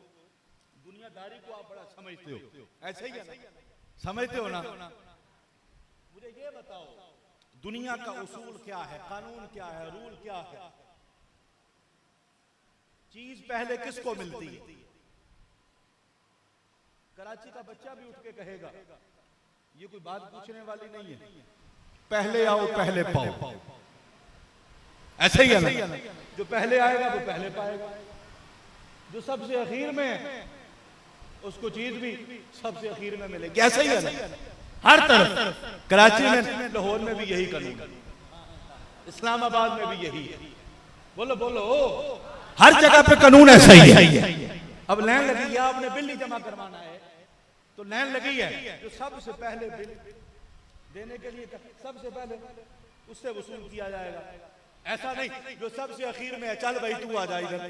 दुनियादारी को आप बड़ा समझते हो, ऐसे ही है ना? समझते हो ना? मुझे ये बताओ दुनिया का उसूल क्या है, कानून क्या है, रूल क्या है? चीज पहले किसको मिलती है? कराची का बच्चा भी उठ के कहेगा, ये कोई बात पूछने वाली नहीं है, पहले आओ पहले पाओ। ऐसे ही है ना? जो पहले आएगा वो पहले पाएगा, जो सबसे आखिर में उसको चीज भी सबसे आखिर में मिलेगी। ऐसे ही है ना? हर तरफ, कराची में, लाहौर में भी यही कानून, इस्लामाबाद में भी यही है। बोलो बोलो, हर जगह पे कानून ऐसा ही है। अब लाइन लगी है, आपने बिल नहीं जमा करवाना है तो लाइन लगी है, जो सबसे पहले बिल देने के लिए सबसे पहले उससे वसूल किया जाएगा। ऐसा नहीं जो सबसे आखिर में है, चल भाई तू आ जा इधर।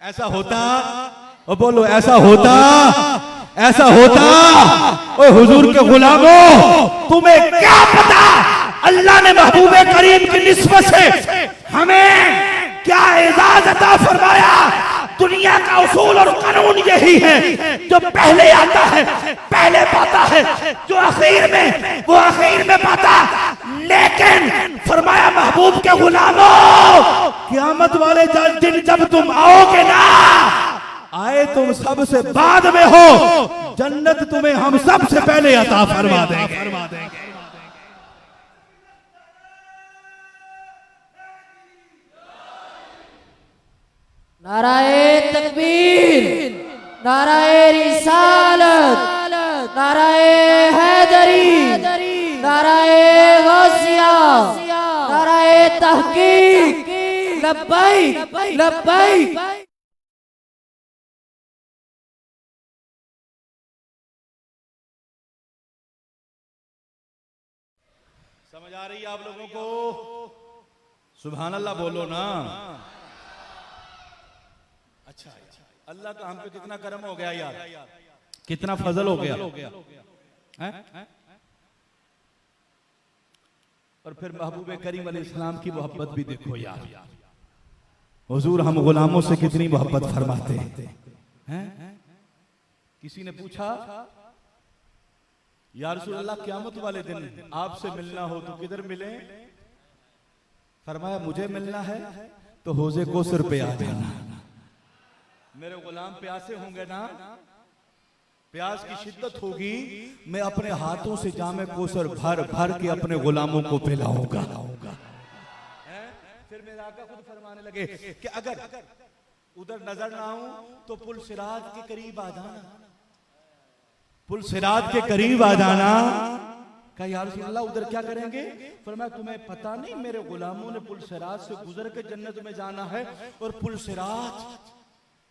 ऐसा होता, और बोलो ऐसा होता, ऐसा होता। ओए हुजूर के गुलामों, तुम्हें क्या पता अल्लाह ने महबूबे करीम की निस्बत से हमें क्या एजाज अता फरमाया। दुनिया का उसूल और कानून यही है, जो पहले आता है पहले पाता है, जो आखिर में वो आखिर में पाता। लेकिन फरमाया महबूब के गुलामों, क़यामत वाले दिन जब तुम आओगे ना, आए तुम सबसे बाद में हो, जन्नत तुम्हें हम सबसे पहले अता फरमा देंगे। नाराए तकबीर, नाराए रिसालत, नाराए हैदरी, नाराए गौसिया, नाराए तहकीक, लब्बैक लब्बैक। समझ आ रही है आप लोगों को? सुभान अल्लाह बोलो ना। अच्छा, अल्लाह का हम पे कितना करम हो गया यार, कितना फजल हो गया है? और फिर महबूब करीम अलैहिस्सलाम की मोहब्बत भी देखो यार, हुजूर हम गुलामों से कितनी मोहब्बत फरमाते हैं। किसी ने पूछा, या रसूल अल्लाह क़यामत वाले दिन आपसे मिलना हो तो किधर मिले? फरमाया मुझे मिलना है तो हौज़े कौसर पे आ जाना। मेरे गुलाम प्यासे होंगे ना, प्यास की शिद्दत होगी, मैं अपने हाथों से जामे कौसर भर भर के अपने गुलामों को पिलाऊंगा। फिर मेरे आका खुद फरमाने लगे कि अगर उधर नजर ना आऊं तो पुल सिरात के करीब आ जाना, पुल सिरात के करीब आ जाना। कहा या रसूल अल्लाह उधर क्या करेंगे? फरमाया तुम्हें पता नहीं मेरे गुलामों ने पुल सिरात से गुजर के जन्नत में जाना है, और पुल सिरात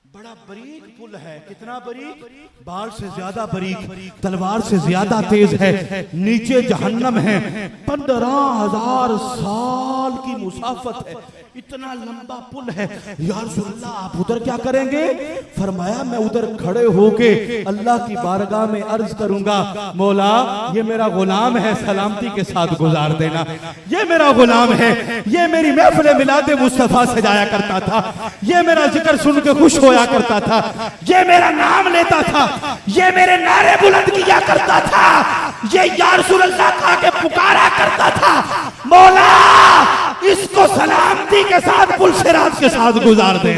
बड़ा बरीक पुल है। कितना बरीक? बाल से ज्यादा बरीक, तलवार से ज्यादा तेज है। नीचे जहन्नम है, 15,000 साल की मुसाफत है, इतना लंबा पुल है। या रसूल अल्लाह आप उधर क्या करेंगे? फरमाया मैं उधर खड़े होके अल्लाह की बारगाह में अर्ज करूंगा, मौला ये मेरा गुलाम है, सलामती के साथ गुजार देना। ये मेरा गुलाम है, ये मेरी महफिल मिलाद मुस्तफा सजाया करता था, ये मेरा जिक्र सुन के खुश होया करता था, ये मेरा नाम लेता था, ये मेरे नारे बुलंद किया करता था, ये या रसूल अल्लाह कहा के पुकारा करता था, मौला इसको सलामती के साथ पुल सिरात के साथ गुजार दे।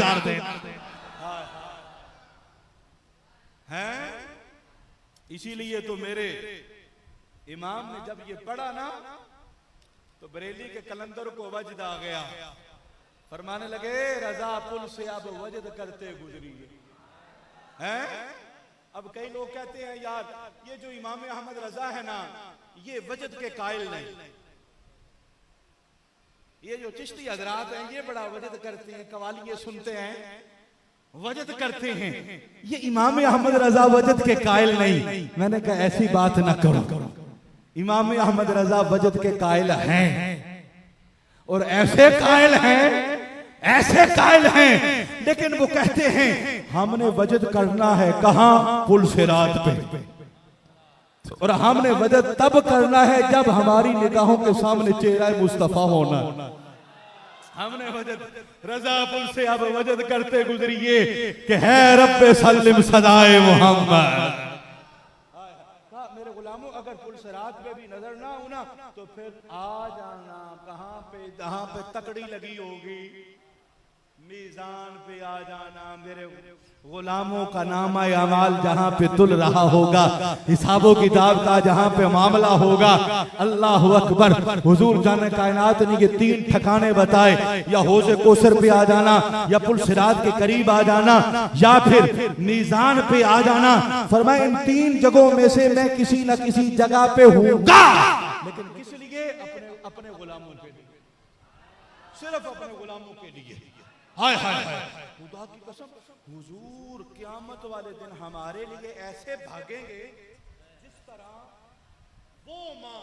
हैं? इसीलिए तो मेरे इमाम ने जब ये पढ़ा ना तो बरेली के कलंदर को वजद आ गया, फरमाने लगे रजा पुल से अब वजद करते गुजरी हैं। अब कई लोग कहते हैं यार ये जो इमाम अहमद रजा है ना ये वजद के कायल नहीं, ये जो चिश्ती हजरात हैं ये बड़ा वजद करते हैं, कवालिये सुनते हैं, वजद करते हैं, ये इमाम अहमद रजा वजद के कायल नहीं। मैंने कहा ऐसी बात ना करो, इमाम अहमद रजा वजद के कायल हैं, और ऐसे कायल हैं, ऐसे कायल हैं, लेकिन वो कहते हैं हमने वजद करना है कहां? पुल सिरात पे, और हमने वजद तब करना है जब हमारी निगाहों के सामने चेहरा मुस्तफा होना। हमने वजद रजा पुल से अब वजद करते गुजरिए कि है रब्बे सल्लिम सदाए मोहम्मद। मेरे गुलामों अगर पुल सिरात पे भी नजर ना होना तो फिर आ जाना कहां पे? जहां पे तकड़ी लगी होगी, मीज़ान पे आ जाना। मेरे गुलामों का नामा अमाल जहां पे तुल रहा होगा, हिसाबो किताब का जहां पे मामला होगा। अल्लाह अकबर। हुजूर जाने कायनात ने ये 3 ठिकाने बताए, या हौज़े कौसर पे आ जाना, या पुल सिरात के करीब आ जाना, या फिर मीज़ान पे आ जाना। फरमाया इन 3 जगहों में से मैं किसी न किसी जगह पे हूँगा, लेकिन किस लिए? अपने गुलामों के लिए, सिर्फ अपने गुलामों के लिए। हाय हाय हाय, खुदा की कसम हुजूर क़यामत वाले दिन हमारे लिए ऐसे भागेंगे जिस तरह वो माँ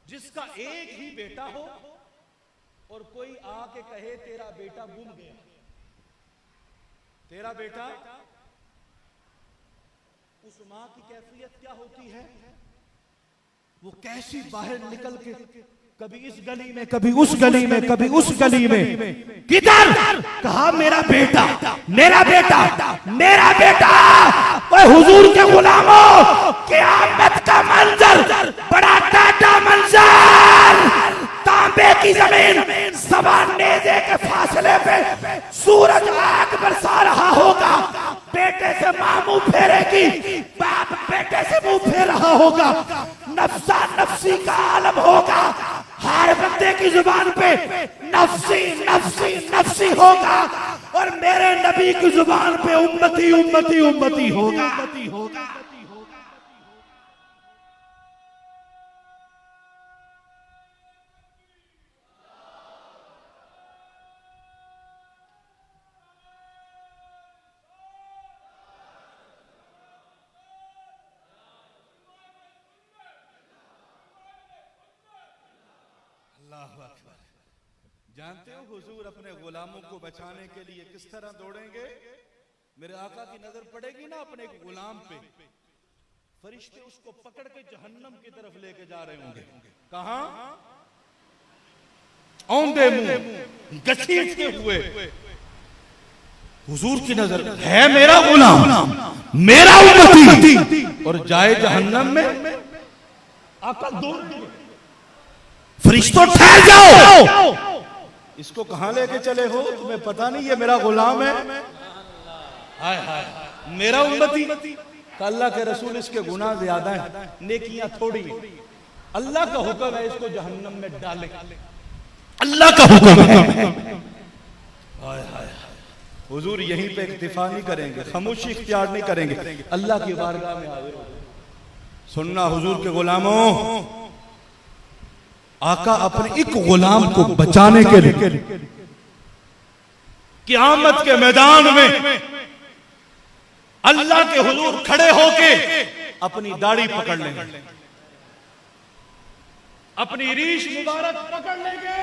जिसका एक ही बेटा हो और कोई आके कहे तेरा बेटा गुम गया, तेरा बेटा, उस माँ की कैफियत क्या होती है? वो कैसी बाहर निकल के कभी इस गली में, कभी उस गली में, कभी उस गली में, किधर? कहा मेरा बेटा, मेरा बेटा, मेरा बेटा। ओए हुजूर के गुलामों, क़यामत का मंजर बड़ा टाटा मंजर, तांबे की जमीन सवा नेज़े के फासले पे सूरज आग बरसा रहा होगा, बेटे से मां मुंह फेरेगी, बाप बेटे से मुंह फेर रहा होगा, नफ्सा नफ्सी का आलम होगा, हर बंदे की जुबान पे नफ्सी नफ्सी नफ्सी होगा, और मेरे नबी की जुबान पे उम्मती उम्मती उम्मती होगा। जानते हो हुजूर अपने गुलामों को बचाने के लिए किस तरह दौड़ेंगे? मेरे आका की नजर पड़ेगी ना अपने गुलाम पे, फरिश्ते उसको पकड़ के जहन्नम की तरफ लेके जा रहे होंगे। कहां? औंधे मुंह घसीटते हुए। हुजूर की नजर है मेरा गुलाम, मेरा उम्मती और जाए जहन्नम में। आका दो फरिश्तों ठहर जाओ, इसको कहां लेके चले हो? तुम्हें पता नहीं ये मेरा गुलाम है? हाय हाय, मेरा उम्मती। अल्लाह के रसूल इसके गुनाह ज्यादा हैं, नेकियां थोड़ी। अल्लाह का हुक्म है इसको जहन्नम में डाले, अल्लाह का हुक्म है। हाय हाय, हुजूर यहीं पे इक्तिफा नहीं करेंगे, खामोशी इख्तियार नहीं करेंगे, अल्लाह की बारगाह में आवे। सुनना हुजूर के गुलामों, आका अपने एक गुलाम को बचाने के लिए क़यामत के मैदान में अल्लाह के हुजूर खड़े होके अपनी दाढ़ी पकड़ लेंगे, अपनी रीश मुबारक पकड़ लेंगे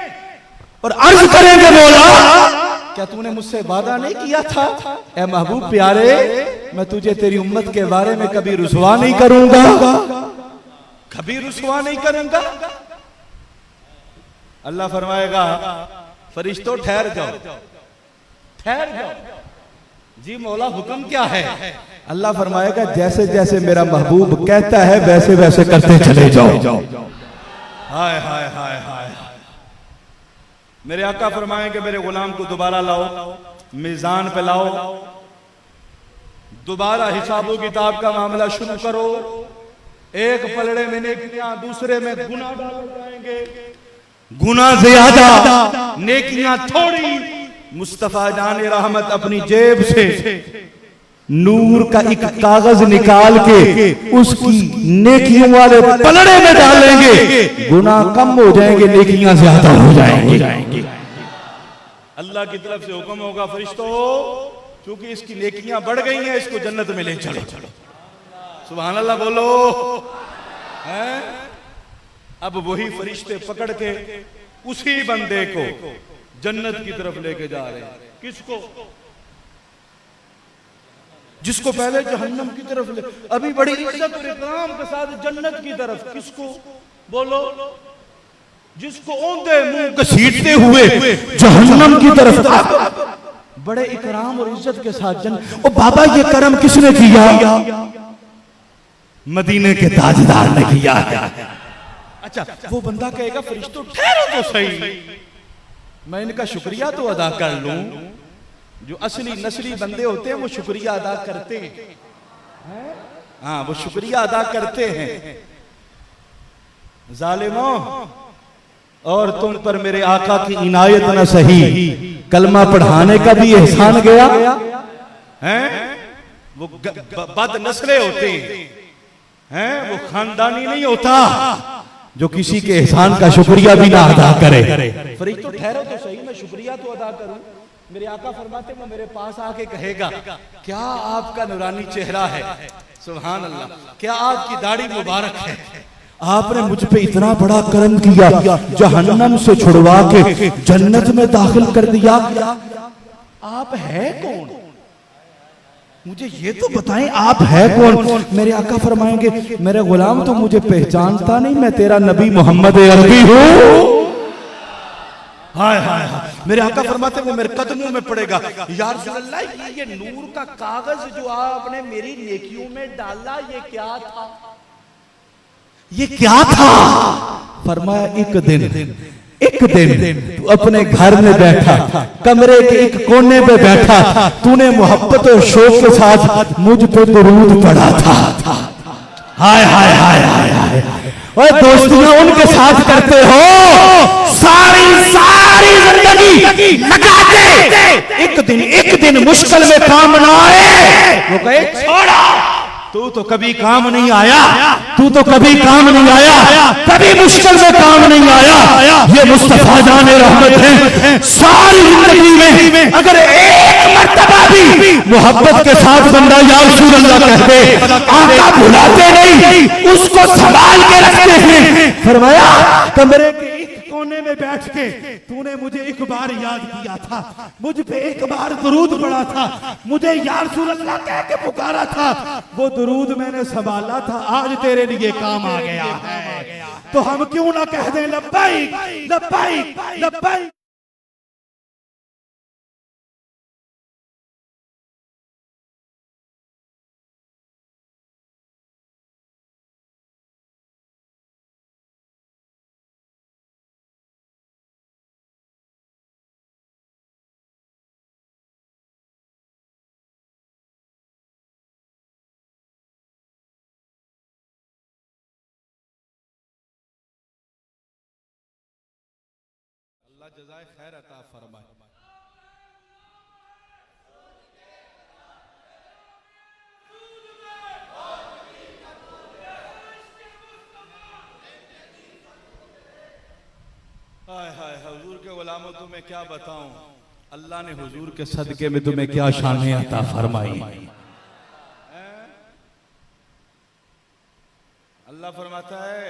और अर्ज करेंगे, मौला क्या तूने मुझसे वादा नहीं किया था? ए महबूब प्यारे, मैं तुझे तेरी उम्मत के बारे में कभी रुसवा नहीं करूंगा, कभी रुसवा नहीं करूंगा। अल्लाह फरमाएगा, फरिश्तों ठहर जाओ, ठहर जाओ। जी मौला हुक्म क्या है? अल्लाह फरमाएगा, जैसे जैसे मेरा महबूब कहता है वैसे वैसे करते चले जाओ। हाय हाय हाय हाय, मेरे आका फरमाएंगे, मेरे गुलाम को दोबारा लाओ, मीज़ान पे लाओ, दोबारा हिसाबो किताब का मामला शुरू करो। एक पलड़े में नेकियां, दूसरे में गुनाह डाले जाएंगे, गुनाह ज्यादा नेकियां थोड़ी। मुस्तफा जान रहमत अपनी जेब से नूर का एक कागज निकाल के उसकी नेकियों वाले पलड़े में डालेंगे, गुनाह कम हो जाएंगे, नेकियां ज्यादा हो जाएंगी। अल्लाह की तरफ से हुक्म होगा, फरिश्तों क्योंकि इसकी नेकियां बढ़ गई हैं, इसको जन्नत में ले चलो। सुभान अल्लाह बोलो। हैं? अब वही फरिश्ते पकड़ के उसी बंदे को जन्नत की तरफ लेके जा रहे हैं। किसको? जिसको पहले जहन्नम की तरफ ले, अभी बड़ी इज्जत और इकराम के साथ जन्नत की तरफ। किसको बोलो? जिसको औंधे मुंह घसीटते हुए जहन्नम की तरफ, बड़े इकराम और इज्जत के साथ जन्नत। ओ बाबा, ये करम किसने किया? मदीने के ताजदार ने किया। अच्छा, वो बंदा कहेगा, फरिश्तों ठहरो तो सही, मैं इनका शुक्रिया तो अदा कर लूं। जो असली नस्ली बंदे होते हैं वो शुक्रिया अदा करते हैं। हाँ, वो शुक्रिया अदा करते हैं। जालिमों, और तुम पर मेरे आका की इनायत न सही, कलमा पढ़ाने का भी एहसान गया है। वो बद नस्ले होते हैं, वो खानदानी नहीं होता जो किसी के एहसान का शुक्रिया भी ना अदा करे। फरिश्तों ठहरो तो सही, मैं शुक्रिया तो अदा करूं। मेरे आका फरमाते वो मेरे पास आके कहेगा, क्या आपका नूरानी चेहरा है, सुभान अल्लाह, क्या आपकी दाढ़ी मुबारक है, आपने मुझ पे इतना बड़ा करम किया, जहन्नम से छुड़वा के जन्नत में दाखिल कर दिया। आप है कौन? मुझे ये तो बताएं, आप है कौन? मेरे आका फरमाएंगे, मेरे गुलाम तो मुझे पहचानता नहीं, मैं तेरा नबी मोहम्मद अरबी हूँ। हाय हाय हाय, मेरे आका फरमाते वो मेरे कदमों में पड़ेगा, या रसूल अल्लाह, ये नूर का कागज जो आपने मेरी नेकियों में डाला, ये क्या था? ये क्या था? फरमाया, एक दिन तू अपने घर में बैठा, कमरे के एक कोने पे बैठा, तूने मोहब्बत और शौक के साथ मुझ पे दुरूद पढ़ा था। हाय हाय हाय हाय हाय, और दोस्तियां उनके साथ करते हो, सारी जिंदगी लगा दे, एक दिन मुश्किल में काम ना आए, वो कहे छोड़ा, तू तो कभी काम नहीं आया, तू तो कभी काम नहीं आया, कभी मुश्किल में काम नहीं आया। ये मुस्तफा जाने रहमत है। सारी जिंदगी में अगर एक मर्तबा भी मोहब्बत के साथ बंदा या रसूल अल्लाह कहते, आका भुलाते नहीं, उसको संभाल के रखते हैं। फरमाया, कमरे के एक कोने में बैठ के तूने मुझे एक बार याद किया था, मुझ पे एक बार दुरूद पढ़ा था, मुझे या रसूल अल्लाह कह के पुकारा था, वो दुरूद मैंने संभाला था, आज तेरे लिए काम आ गया है। तो हम क्यों ना कह दें लब्बैक लब्बैक लब्बैक। अल्लाह जज़ाए खैर अता फरमाए। हाय हाय हुजूर के गुलामों तुम्हें क्या बताऊं, अल्लाह ने हुजूर के सदके में तुम्हें क्या शान अता फरमाई। अल्लाह फरमाता है,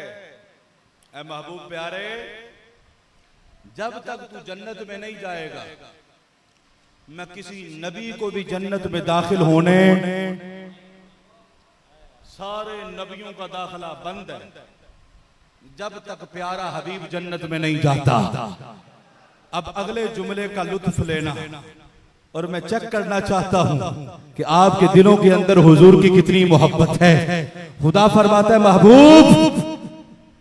ऐ महबूब प्यारे, जब तक तू जन्नत में नहीं जाएगा मैं किसी नबी को भी जन्नत में दाखिल होने, सारे नबियों का दाखिला बंद है जब तक प्यारा हबीब जन्नत में नहीं जाता। अब अगले जुमले का लुत्फ लेना, और मैं चेक करना चाहता हूं कि आपके दिलों के अंदर हुजूर की कितनी मोहब्बत है। खुदा फरमाता है, महबूब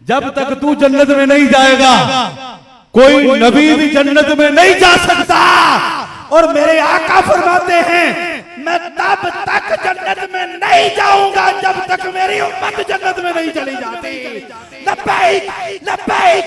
जब तक तू जन्नत में नहीं जाएगा कोई नबी भी जन्नत में नहीं जा सकता। और मेरे आका फरमाते हैं, मैं तब तक जन्नत में नहीं जाऊंगा जब तक मेरी उम्मत जन्नत में नहीं चली जाती। लब्बैक लब्बैक।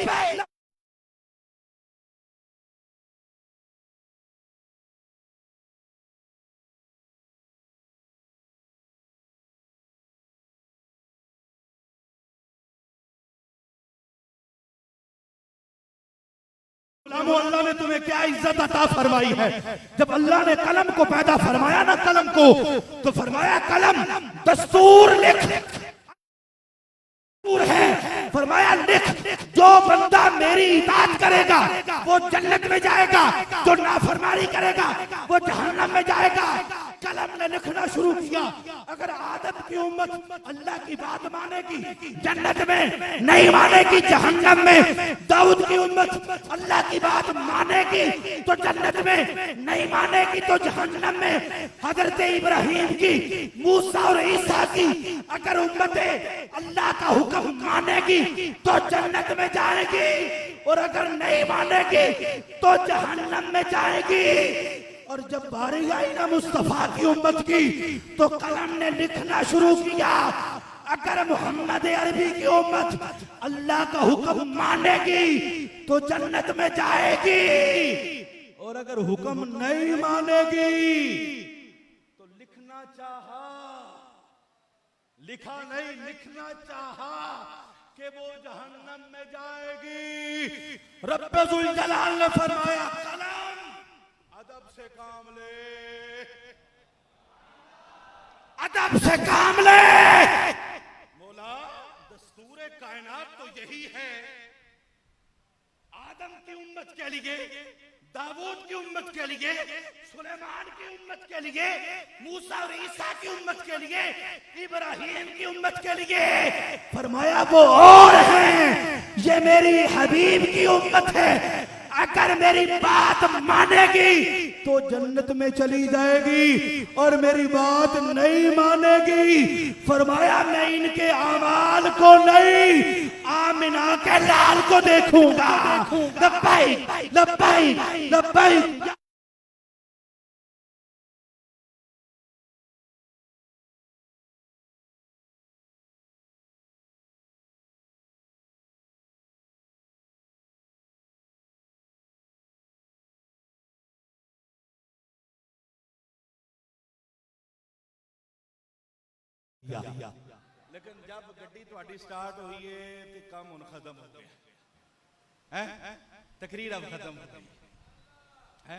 अल्लाह ने तुम्हें क्या इज्जत अता फरमाई है। जब अल्लाह ने कलम को पैदा फरमाया ना, कलम को, तो फरमाया कलम दस्तूर लिख है। फरमाया लिख, जो बंदा मेरी इताअत करेगा वो जन्नत में जाएगा, जो नाफरमानी करेगा वो जहन्नम में जाएगा। कलम ने लिखना शुरू किया, अगर आदम की उम्मत अल्लाह की बात मानेगी जन्नत में, नहीं मानेगी जहन्नम में। दाऊद की उम्मत अल्लाह की बात मानेगी तो जन्नत में, नहीं मानेगी तो जहन्नम में। हजरत इब्राहिम की, मूसा और ईसा की अगर उम्मत अल्लाह का हुक्म मानेगी तो जन्नत में जाएगी, और अगर नहीं मानेगी तो जहन्नम में जाएगी। और जब बारी आई ना मुस्तफा की उम्मत की, तो कलम ने लिखना शुरू किया, अगर मोहम्मद अरबी की उम्मत अल्लाह का हुक्म मानेगी तो जन्नत में जाएगी, और अगर हुक्म नहीं मानेगी तो लिखना चाहा, लिखा नहीं, लिखना चाहा कि वो जहन्नम में जाएगी। रब्बुल जलाल ने फरमाया, कलम अदब से काम ले, अदब से काम ले। मौला दस्तूरे कायनात तो यही है, आदम की उम्मत के लिए, दाऊद की उम्मत के लिए, सुलेमान की उम्मत के लिए, मूसा और ईसा की उम्मत के लिए, इब्राहिम की उम्मत के लिए। फरमाया वो और हैं, ये मेरी हबीब की उम्मत है, अगर मेरी बात मानेगी तो जन्नत में चली जाएगी, और मेरी बात नहीं मानेगी, फरमाया मैं इनके आमाल को नहीं आमिना के लाल को देखूंगा। लब्बैक लब्बैक लब्बैक। लेकिन जब गड्डी थोड़ी स्टार्ट हुई है तो काम हुन खत्म हो गया है, तकरीर अब खत्म हो गई है।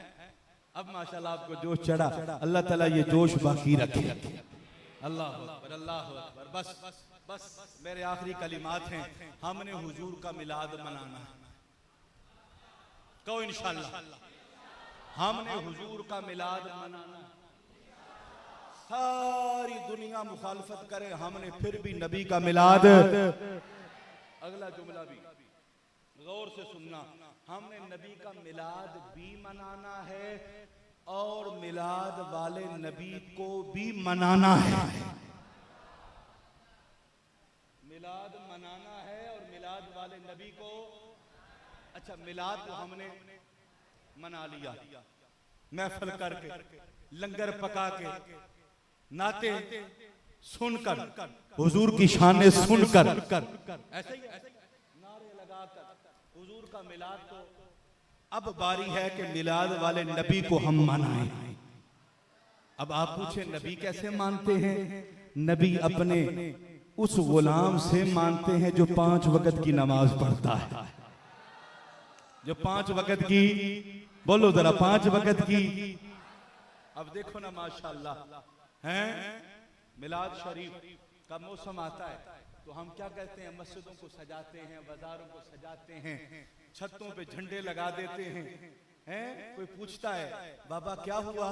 अब माशाल्लाह आपको जोश चढ़ा, अल्लाह ताला ये जोश बाकी रखे। अल्लाह अकबर, अल्लाह अकबर। बस बस मेरे आखिरी कलिमात हैं, हमने हुजूर का मिलाद मनाना है। कहो इंशाअल्लाह, हमने हुजूर का मिलाद मनाना है। सारी दुनिया मुखालफत करे, हमने फिर भी नबी का मिलाद। अगला जुमला भी गौर से सुनना, हमने नबी का मिलाद भी मनाना है और मिलाद वाले नबी को भी मनाना है। मिलाद मनाना है और मिलाद वाले नबी को, अच्छा मिलाद तो हमने मना लिया, महफिल करके, लंगर पका के, नाते सुनकर, हुजूर की शान सुनकर, ऐसे ही नारे लगाकर हुजूर का मिलाद तो अब बारी है कि मिलाद वाले नबी को हम मनाएं। अब आप पूछे नबी कैसे मानते हैं? नबी अपने उस गुलाम से मानते हैं जो 5 वक्त की नमाज पढ़ता है, जो 5 वक्त की, बोलो जरा 5 वक्त की। अब देखो ना माशाअल्लाह हैं, मिलाद शरीफ का मौसम आता है तो हम क्या कहते हैं, मस्जिदों को सजाते हैं, बाजारों को सजाते हैं, छतों पे झंडे लगा देते हैं। कोई पूछता है बाबा क्या हुआ,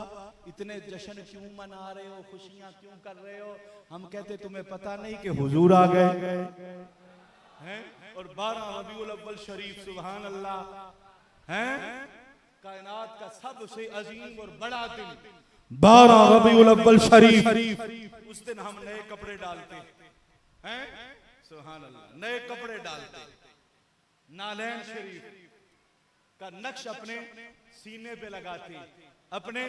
इतने जश्न क्यों मना रहे हो, खुशियां क्यों कर रहे हो? हम कहते तुम्हें पता नहीं कि हुजूर आ गए हैं। और 12 रबीउल अव्वल शरीफ, सुभान अल्लाह, हैं कायनात का सबसे अजीम और बड़ा दिन 12 रबीउल अव्वल शरीफ। उस दिन हम नए कपड़े डालते हैं, सुभान अल्लाह, नए कपड़े डालते। नालैन शरीफ का नक्श अपने सीने पे लगाते, अपने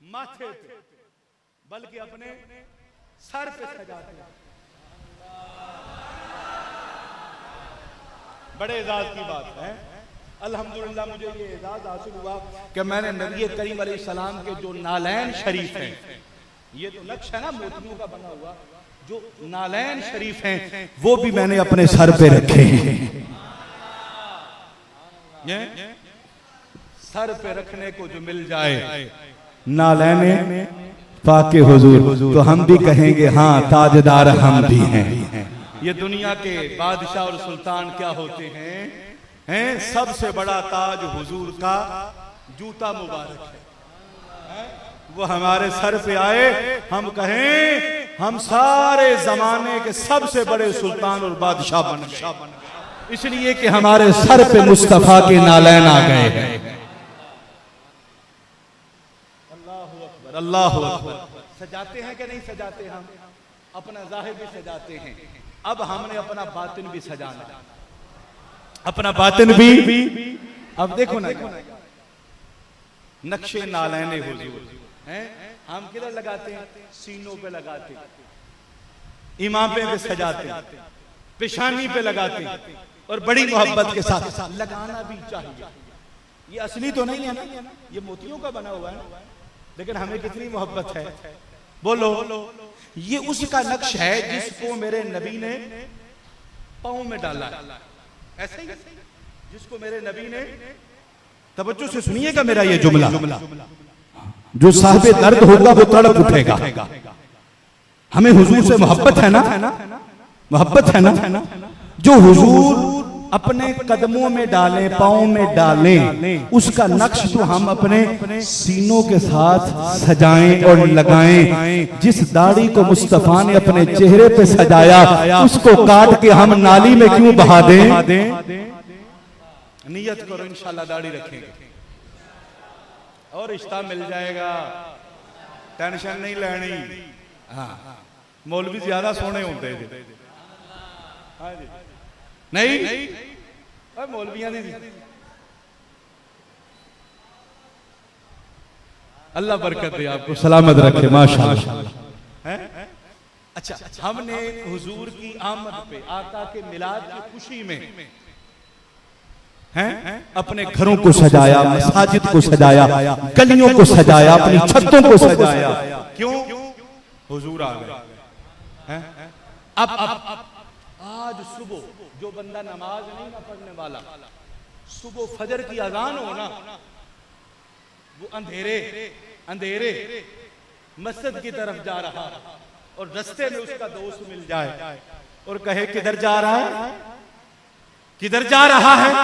माथे पे, बल्कि अपने सर पे सजाते। बड़े एजाज की बात है। अल्हम्दुलिल्लाह मुझे ये एजाज हासिल हुआ कि मैंने नबी करीम अलैहिस्सलाम के जो नालैन शरीफ हैं, ये तो नक्श है ना मोतियों का बना हुआ, जो नालैन शरीफ हैं वो भी मैंने अपने सर पे रखे हैं। सर पे रखने को जो मिल जाए नालैने पाके हुजूर, तो हम भी कहेंगे हाँ ताजदार हम भी हैं। ये दुनिया के बादशाह और सुल्तान क्या होते हैं, सबसे बड़ा ताज हुजूर का जूता मुबारक है। वो हमारे सर पे आए, हम कहें हम सारे जमाने के सबसे बड़े सुल्तान और बादशाह बन गए, इसलिए कि हमारे सर पे मुस्तफा के नालैन आ गए हैं। अल्लाहु अकबर, अल्लाहु अकबर। सजाते हैं कि नहीं सजाते? हम अपना जाहिर भी सजाते हैं, अब हमने अपना बातिन भी सजाना, अपना बातिन भी। अब देखो ना नक्शे नालैने हुजूर हैं, हम किधर लगाते हैं? सीनों पे लगाते, इमामे पे सजाते, पेशानी पे लगाते, और बड़ी मोहब्बत के साथ लगाना भी चाहिए। ये असली तो नहीं है ना, ये मोतियों का बना हुआ है, लेकिन हमें कितनी मोहब्बत है, बोलो। ये उसका नक्श है जिसको मेरे नबी ने पाँव में डाला है, ऐसे ही जिसको मेरे नबी ने, तवज्जो से सुनिएगा मेरा ये जुमला, जो साहिबे दर्द होगा वो तड़प उठेगा। हमें हुजूर से मोहब्बत है ना, मोहब्बत है ना। जो हुजूर अपने कदमों में डालें, पाँव में डालें, उसका नक्श तो हम अपने सीनों के साथ सजाएं और लगाएं। जिस दाढ़ी को मुस्तफा ने अपने चेहरे पे सजाया, उसको काट के हम नाली में क्यों बहा दें? नियत करो इंशाल्लाह दाढ़ी रखेंगे और रिश्ता मिल जाएगा, टेंशन नहीं लेनी। हाँ, मौलवी ज्यादा सोने होते हैं। हाँ जी, नहीं मौलवियां नहीं। अल्लाह बरकत दे, आपको सलामत रखे माशाअल्लाह। अच्छा, हमने हुजूर की आमद पे, आका के मिलाद की खुशी में हैं अपने घरों को सजाया, मसाजिद को सजाया, गलियों को सजाया, अपनी छतों को सजाया। क्यों? हुजूर आ गए। अब आज सुबह जो बंदा नमाज नहीं ना पढ़ने वाला, सुबह फजर की अजान हो ना, वो अंधेरे अंधेरे मस्जिद की तरफ जा रहा और रास्ते में उसका दोस्त मिल जाए और कहे किधर जा रहा है, किधर जा रहा है,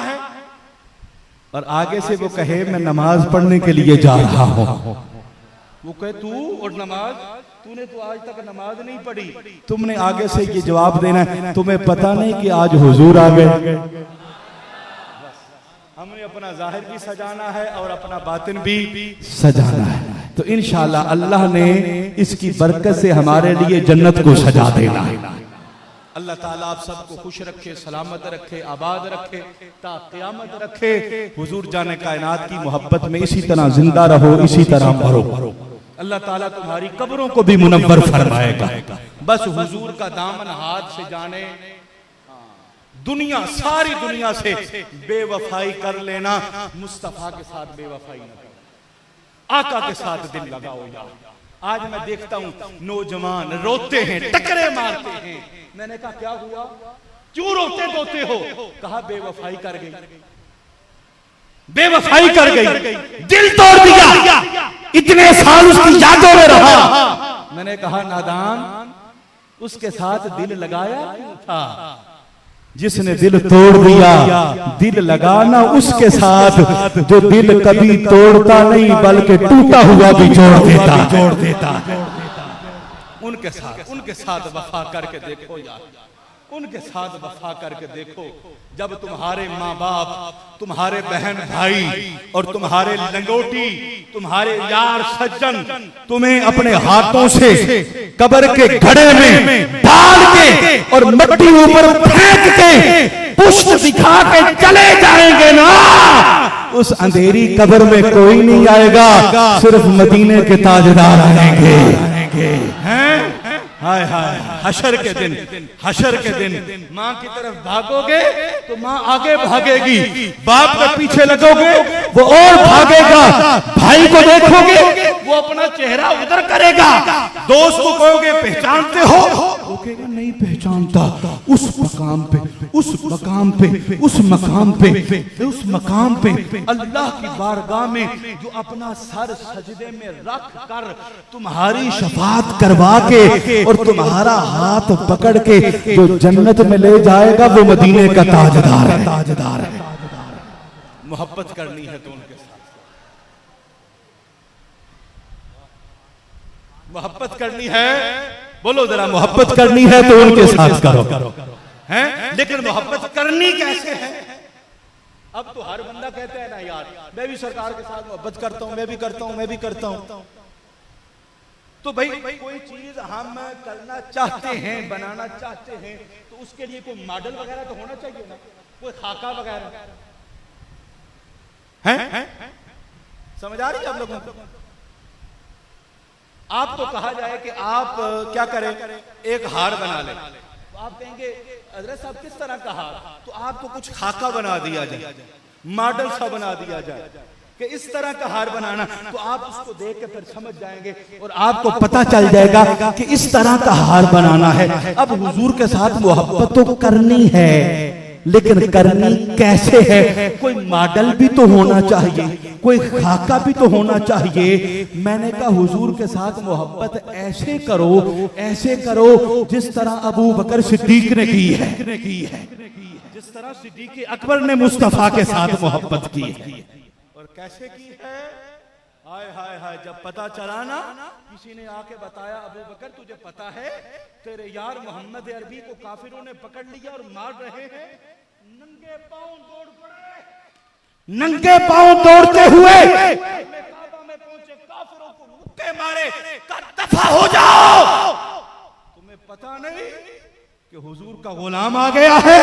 और आगे से वो कहे मैं नमाज पढ़ने के लिए जा रहा हूं। वो कहे तू और नमाज, तूने तो आज तक नमाज नहीं पढ़ी। तुमने आगे से ये जवाब देना है, तुम्हें पता नहीं कि आज हुजूर आ गए। हमने अपना जाहिर भी सजाना है और अपना बातिन भी सजाना है। तो इंशाअल्लाह अल्लाह ने इसकी बरकत से हमारे लिए जन्नत को सजा देना है। अल्लाह ताला आप सबको खुश रखे, सलामत रखे, आबाद रखे, ता क़यामत रखे। हुजूर जाने कायनात की मोहब्बत में इसी तरह जिंदा रहो, इसी तरह मरो। अल्लाह ताला तुम्हारी कब्रों को भी मुनव्वर फरमाएगा। बस हुजूर का दामन हाथ से जाने दुनिया, सारी दुनिया से बेवफाई कर लेना, मुस्तफा के साथ बेवफाई न करना। आका के साथ दिल लगाओ यार। आज मैं देखता हूं नौजवान रोते हैं, टकरे मारते हैं। मैंने कहा क्या हुआ, क्यों रोते धोते हो? कहा बेवफाई कर गई, बेवफाई कर गई, दिल तोड़ दिया, इतने साल उसकी यादों में रहा। मैंने कहा नादान, उसके साथ दिल लगाया क्यों था? जिसने दिल तोड़ दिया, दिल लगाना उसके साथ जो दिल कभी तोड़ता नहीं बल्कि टूटा हुआ भी जोड़ देता। उनके साथ वफा करके देखो यार, उनके साथ वफा करके देखो। जब तुम्हारे माँ बाप, तुम्हारे बहन भाई और तुम्हारे लंगोटी, तुम्हारे यार सज्जन तुम्हें अपने हाथों से कब्र के घड़े में डाल के और मिट्टी ऊपर फेंक के पुष्ट दिखा के चले जाएंगे ना, उस अंधेरी कब्र में कोई नहीं आएगा, सिर्फ मदीने के ताजदार आएंगे। हैं? हाय हाय, हशर के दिन माँ की तरफ भागोगे तो माँ आगे भागेगी, बाप के पीछे लगोगे वो और भागेगा, भाई को देखोगे वो अपना चेहरा उधर करेगा, दोस्त को कहोगे पहचानते हो, वो कहेगा नहीं पहचानता। उस मकाम पे अल्लाह की बारगाह में जो अपना सर सजदे में रख कर तुम्हारी शफाअत करवा के और तुम्हारा हाथ पकड़ के जो जन्नत में ले जाएगा वो मदीने का ताजदार है। मोहब्बत करनी है तो उनके साथ, मोहब्बत करनी है, बोलो जरा, मोहब्बत करनी है तो उनके साथ करो। हैं? लेकिन मोहब्बत करनी कैसे है? अब तो हर बंदा कहता है ना यार मैं भी सरकार के साथ मोहब्बत करता हूं, मैं भी करता हूं। तो भाई कोई चीज हम करना चाहते हैं, बनाना चाहते हैं, तो उसके लिए कोई मॉडल वगैरह तो होना चाहिए ना, कोई खाका वगैरह है? समझ आ रही है आप लोगों को? आपको कहा जाए कि आप क्या करें, एक हार बना लें, तो आप कहेंगे हज़रत साहब किस तरह का हार? तो आपको कुछ खाका बना दिया जाए, मॉडल सा बना दिया जाए कि इस तरह का हार बनाना, तो आप उसको देख के फिर समझ जाएंगे और आपको पता चल जाएगा कि इस तरह का हार बनाना है। अब हुजूर के साथ मोहब्बत तो करनी है, लेकिन करनी कैसे है? कोई मॉडल भी तो होना चाहिए, कोई खाका भी तो होना चाहिए। मैंने कहा हुजूर के साथ मोहब्बत ऐसे करो जिस तरह अबू बकर सिद्दीक ने की है, जिस तरह सिद्दीक अकबर ने मुस्तफा के साथ मोहब्बत की है। और कैसे की है? हाय हाय हाय, जब पता चला ना, किसी ने आके बताया अबू बकर तुझे पता है तेरे यार मोहम्मद अरबी को काफिरों ने पकड़ लिया और मार रहे हैं, नंगे पांव दौड़ पड़े, नंगे पांव दौड़ते हुए काबा में पहुंचे, काफिरों को मुक्के मारे, दफा हो जाओ, तुम्हें पता नहीं कि हुजूर का गुलाम आ गया है।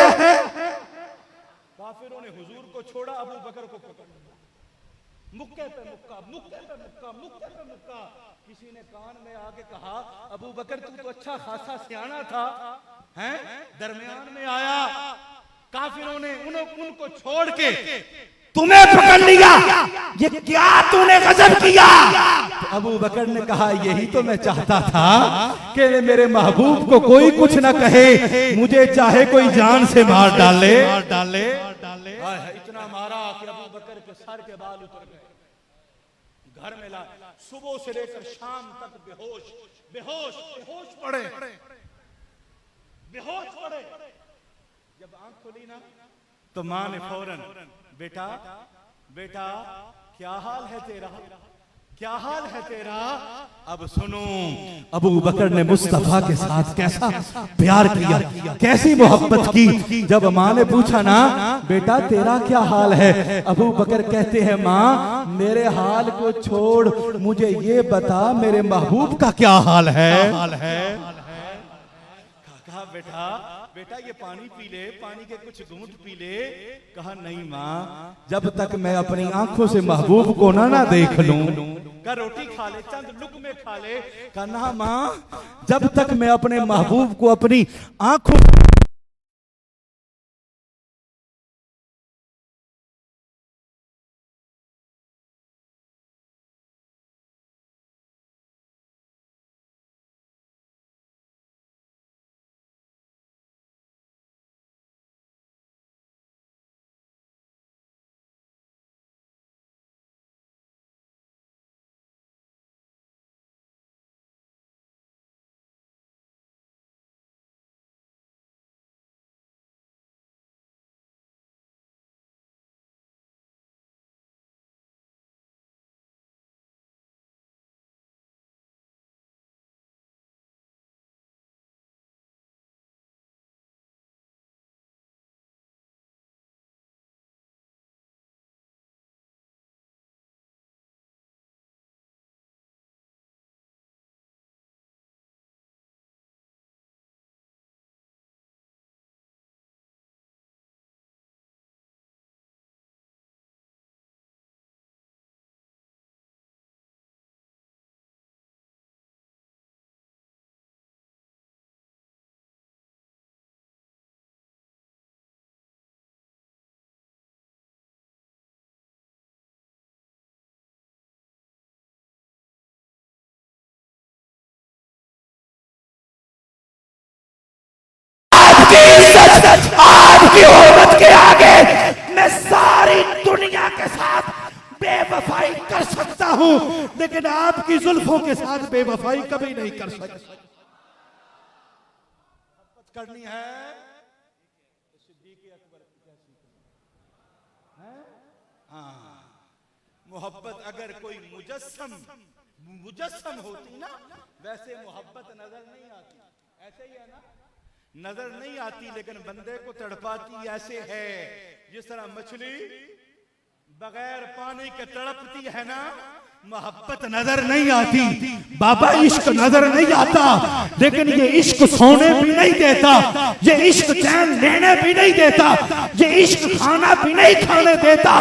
काफिरों ने हुजूर को छोड़ा, अबू बकर को पकड़ लिया, मुक्के पे मुक्का। किसी ने कान में आके कहा अबू बकर तू तो अच्छा खासा सियाना था, हैं? दरमियान में आया, काफिरों ने उनको छोड़ के तुम्हें पकड़ लिया, ये क्या तूने गजब किया? तो अबू बकर ने कहा यही तो मैं चाहता था कि मेरे महबूब को कोई कुछ ना कहे, मुझे चाहे कोई जान से मार डाले। इतना मारा कि अबू बकर के सर के बाल उतर गए, घर में ला, सुबह से लेकर शाम तक बेहोश पड़े। जब आंख खोली ना तो मां ने फौरन बेटा क्या हाल है तेरा? अब सुनो, अबू बकर ने मुस्तफा के साथ कैसा प्यार किया, कैसी मोहब्बत की। जब माँ ने पूछा ना बेटा तेरा क्या हाल है, अबू बकर कहते हैं माँ मेरे हाल को छोड़, मुझे ये बता मेरे महबूब का क्या हाल है। कहा बेटा ये पानी पी ले, पानी के कुछ घूंट पी ले। कहा नहीं माँ, जब तक मैं अपनी आंखों से महबूब को ना देख लूं। कहा रोटी खा ले, चंद लुक़मे खा ले। कहा ना माँ, जब तक मैं अपने महबूब को अपनी आंखों बेवफाई कर सकता हूं, लेकिन आपकी जुल्फों के साथ बेवफाई कभी नहीं कर सकता। करनी है मोहब्बत अगर कोई मुजस्सम होती ना, वैसे मोहब्बत नजर नहीं आती। ऐसे ही है ना, नजर नहीं आती लेकिन बंदे को तड़पाती ऐसे है जिस तरह मछली बगैर पानी के तड़पती है ना। मोहब्बत नजर नहीं आती बाबा, इश्क नजर नहीं आता, लेकिन ये इश्क सोने भी नहीं देता, ये इश्क चैन लेने भी नहीं देता, ये इश्क खाना भी नहीं खाने देता।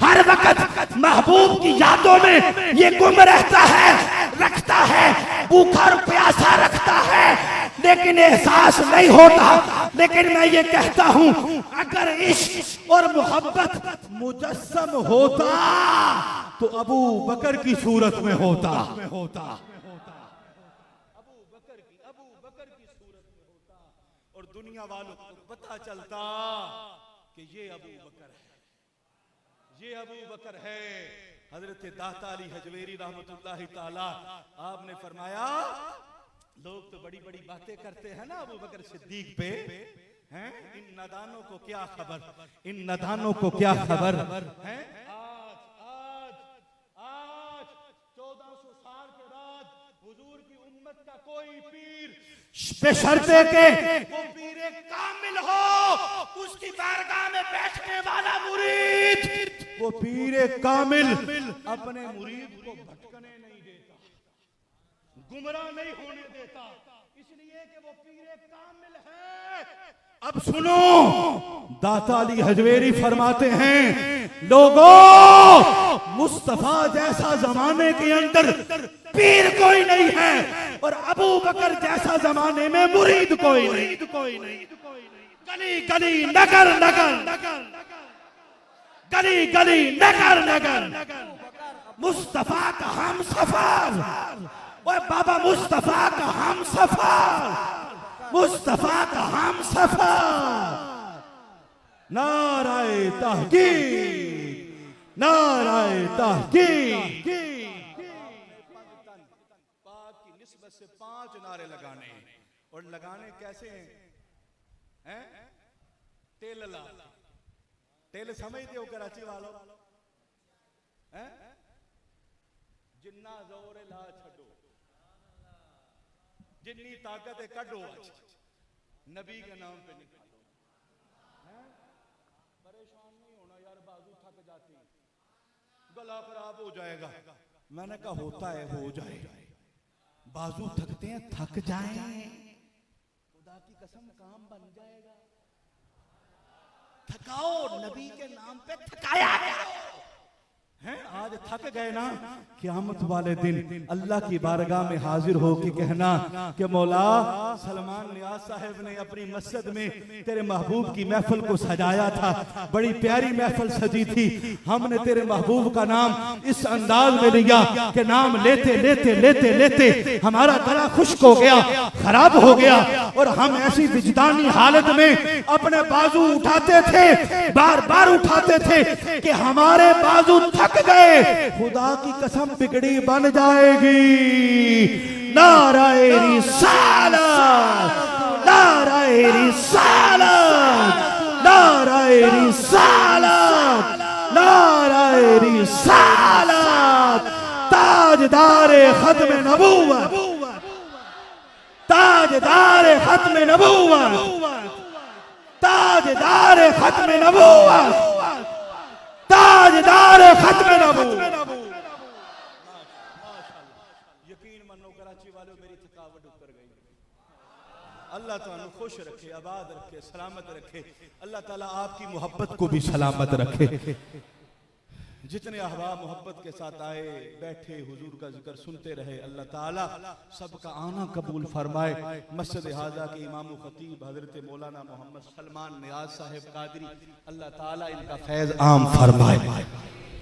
हर वक्त महबूब की यादों में ये गुम रहता है, रखता है, भूखा और प्यासा रखता है, लेकिन एहसास नहीं होता। लेकिन मैं ये कहता हूं, अगर इश्क और मोहब्बत मुजस्सम होता तो अबू बकर की सूरत में होता। अबू बकर की सूरत में होता और दुनिया वालों को पता चलता कि ये अबू बकर है, ये अबू बकर है। हजरत दाता अली हजवेरी रहमतुल्लाहि ताला आपने फरमाया, लोग तो बड़ी बड़ी बातें करते हैं ना अबू बकर सिद्दीक पे, हैं? इन नादानों को क्या खबर, इन नादानों को क्या खबर है। आज 1400 साल के बाद हुजूर की उम्मत का कोई पीर, बेशर्ते के वो पीरे कामिल हो, उसकी बारगाह में बैठने वाला मुरीद, वो पीरे कामिल अपने मुरीद को भटकने नहीं देता, गुमराह नहीं होने देता, इसलिए कि वो पीरे कामिल है। अब सुनो, दाता अली हजवेरी फरमाते हैं, लोगों, मुस्तफा जैसा जमाने के अंदर पीर कोई नहीं है और अबू बकर जैसा जमाने में मुरीद कोई नहीं। गली गली नगर नगर, गली गली नगर नगर, मुस्तफा का हम सफर, ओए बाबा मुस्तफा का हम सफर, मुस्तफा का हम सफर। नाराए तहकीक, नाराए तहकीक। पाक की निस्बत से 5 नारे लगाने, और लगाने कैसे हैं? तेल ला, तेल समझते हो कराची वालों, हैं? जिन्ना जोर ला छड़ो, जिन्नी ताकत है कड़ो, नबी के नाम पे निकालो। परेशान नहीं होना यार, बाजू थक जाती, गला खराब हो जाएगा। मैंने कहा होता है, हो जाए, बाजू थकते हैं, थक जाएं, खुदा की कसम काम बन जाएगा। थकाओ, नबी के नाम पे थकाया हैं। आज थक गए ना, क़यामत वाले दिन अल्लाह की बारगाह में हाजिर हो के कहना कि मौला, सलमान नियाज़ साहब ने अपनी मस्जिद में तेरे महबूब की महफिल को सजाया था, बड़ी प्यारी महफिल सजी थी, हमने तेरे महबूब का नाम इस अंदाज में लिया कि नाम लेते लेते लेते लेते हमारा गला खुश्क हो गया, खराब हो गया, और हम ऐसी विजदानी हालत में अपने बाजू उठाते थे, बार बार उठाते थे कि हमारे बाजू थक गए, खुदा की कसम बिगड़ी बन जाएगी। नाराए रिसालत, नाराए रिसालत, नाराए रिसालत, नाराए रिसालत। ताजदारे खत्म नबूवत, ताजदारे खत्म नबूवत, ताजदारे खत्म नबूवत, ताजदार खत्म नबूवत। यकीन मानो कराची वालों, मेरी थकावट उतर गई। अल्लाह ताला खुश रखे, आबाद रखे, सलामत रखे। अल्लाह ताला आपकी मोहब्बत को भी सलामत रखे। जितने अहबाब मोहब्बत के साथ आए, बैठे, हुजूर का जिक्र सुनते रहे, अल्लाह ताला सबका आना कबूल फरमाए। मस्जिद हाजा के इमाम खतीब हजरत मौलाना मोहम्मद सलमान नियाज़ साहब कादरी, अल्लाह ताला इनका फैज आम फरमाए।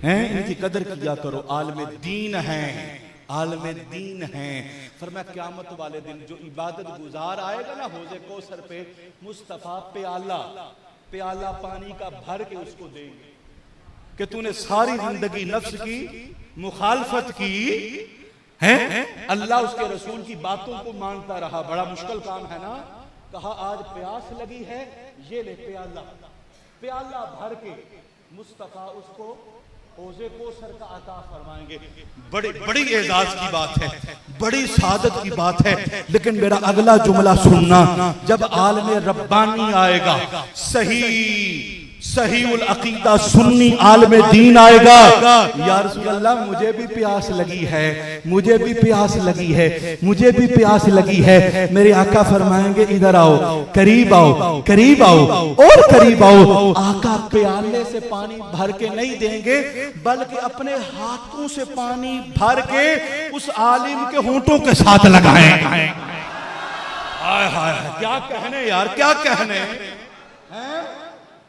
हैं, इनकी कदर किया करो, आलम दीन हैं, आलम दीन हैं। फरमाया क़यामत वाले दिन जो इबादत गुजार आएगा ना हौज़े कौसर पे, मुस्तफ़ा प्याला प्याला पानी का भर के उसको देंगे। कि तूने सारी जिंदगी नफ्स की मुखालफत की है, अल्लाह उसके रसूल की बातों को मानता रहा, बड़ा मुश्किल काम है ना। कहा आज प्यास लगी है, ये ले प्याला, प्याला भर के मुस्तफा उसको ओज़े कोसर का अता फरमाएंगे। बड़ी बड़ी एजाज की बात है, बड़ी सादत की बात है। लेकिन मेरा अगला जुमला सुनना, जब आलमे रब्बानी आएगा, सही उल अकीदा सुन्नी आलमे दीन आएगा, या रसूल अल्लाह मुझे भी प्यास लगी है, मुझे भी प्यास लगी है, मुझे भी प्यास लगी है। मेरे आका फरमाएंगे इधर आओ, करीब आओ, करीब आओ और करीब आओ। आका प्याले से पानी भर के नहीं देंगे, बल्कि अपने हाथों से पानी भर के उस आलिम के होंठों के साथ लगाएं। हाय हाय, क्या कहने यार, क्या कहने हैं।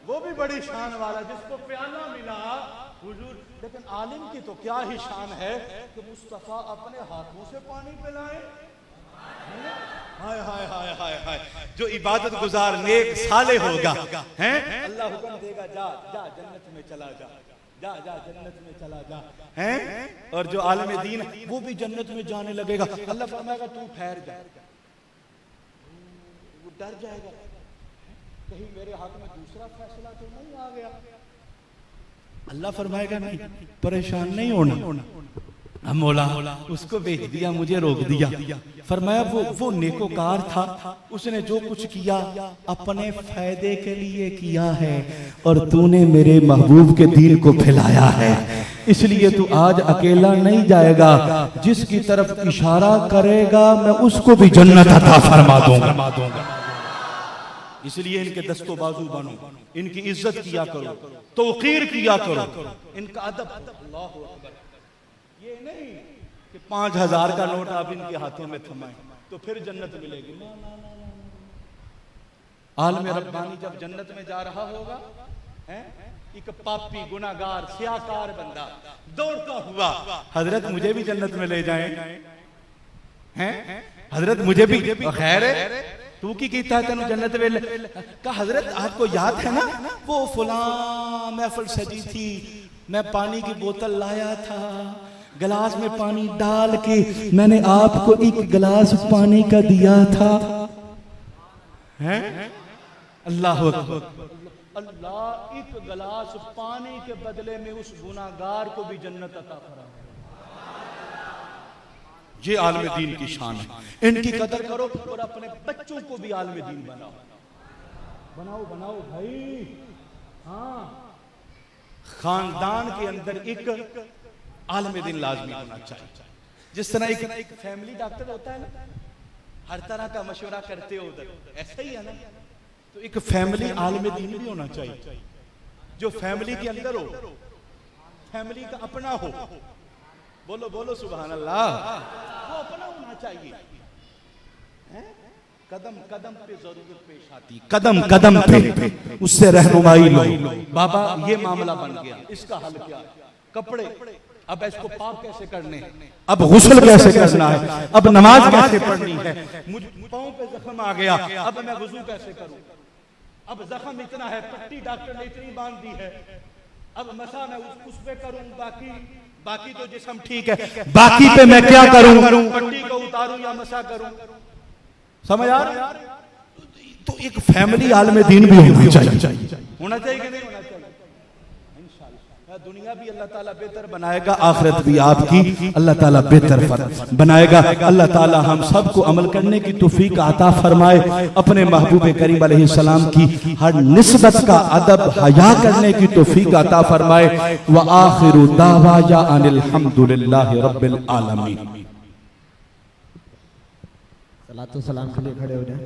वो भी बड़ी शान वाला जिसको प्याला मिला हुजूर, लेकिन आलिम की तो क्या ही शान है कि मुस्तफा अपने हाथों से पानी पिलाए। हाय हाय हाय हाय हाय, जो इबादत गुजार नेक साले होगा, हैं अल्लाह हुक्म देगा, जा जा जन्नत में चला जा, जा जा जन्नत में चला जा, हैं। और जो आलिम दीन वो भी जन्नत में जाने लगेगा। अल्लाह फरमाएगा तू ठहर जा, वो डर जाएगा, कहीं मेरे हाथ में दूसरा फैसला तो नहीं आ गया। अल्लाह फरमाएगा नहीं, परेशान नहीं होना। मौला उसको भेज दिया, मुझे रोक दिया। फरमाया वो नेकोकार था, उसने जो कुछ किया अपने फायदे के लिए किया है, और तूने मेरे महबूब के दीन को फैलाया है, इसलिए तू आज अकेला नहीं जाएगा, जिसकी तरफ इशारा करेगा मैं उसको भी जन्नत अता फरमा दूंगा। इसलिए इनके दस्तो बाजू बनो, इनकी इज्जत किया करो, तौकीर किया करो, इनका अदब। अल्लाहु अकबर। ये नहीं कि 5000 का नोट आप इनके हाथों में थमाएं तो फिर जन्नत मिलेगी। ना ना ना ना। आलम रब्बानी जब जन्नत में जा रहा होगा, हैं एक पापी गुनाहगार सियाकार बंदा दौड़ता हुआ, हजरत मुझे भी जन्नत में ले जाएं, हैं हजरत मुझे भी, खैर है तू की कीता तेन जन्नत वेल का। हजरत आपको याद है ना वो फलां महफिल सजी थी, मैं पानी की बोतल लाया था, गिलास में पानी डाल के मैंने आपको एक गिलास पानी का दिया था, हैं। अल्लाह अकबर। अल्लाह एक गिलास पानी के बदले में उस गुनाहगार को भी जन्नत अता फरमाए। ये आलम दीन की शान है, इनकी कदर करो और अपने बच्चों को भी आलम दीन बनाओ, बनाओ बनाओ भाई। हाँ, खानदान के अंदर एक आलम दीन लाजमी होना चाहिए। जिस तरह एक फैमिली डॉक्टर होता है ना, हर तरह का मशवरा करते हो उधर, ऐसा ही है ना। तो एक फैमिली आलम दीन भी होना चाहिए, जो फैमिली के अंदर हो, फैमिली का अपना हो। बोलो बोलो सुभान अल्लाह। वो अपना होना चाहिए, कदम कदम पे जरूरत पेश आती, कदम कदम पे उससे रहनुमाई लो। बाबा ये मामला बन गया, इसका हल क्या? कपड़े, अब इसको पाक कैसे करने, अब गुस्ल कैसे करना है, अब नमाज कैसे पढ़नी है, मुझ पाँव पे जख्म आ गया, अब मैं वुजू कैसे करूं, अब जख्म इतना है, पट्टी डॉक्टर ने इतनी बांध दी है, अब मसा मैं उस पे करूं, बाकी तो जिस्म ठीक है, बाकी पे मैं क्या करूं, पट्टी को उतारूं या मसा करूं, समझ आ रहा? तो एक फैमिली आलम दीन भी होना चाहिए कि नहीं होना चाहिए? इंशाअल्लाह दुनिया भी अल्लाह ताला बेहतर बनाएगा, आखिरत भी आपकी अल्लाह ताला बेहतर बनाएगा। अल्लाह ताला हम सबको अमल करने की तौफीक अता फरमाए, अपने महबूब करीम अलैहिस्सलाम की हर निस्बत का अदब हया करने की तौफीक अता फरमाए। व आखिरु दावाया अनिल हम्दुलिल्लाहि रब्बिल आलमीन। सलातो सलाम के लिए खड़े हो जाए।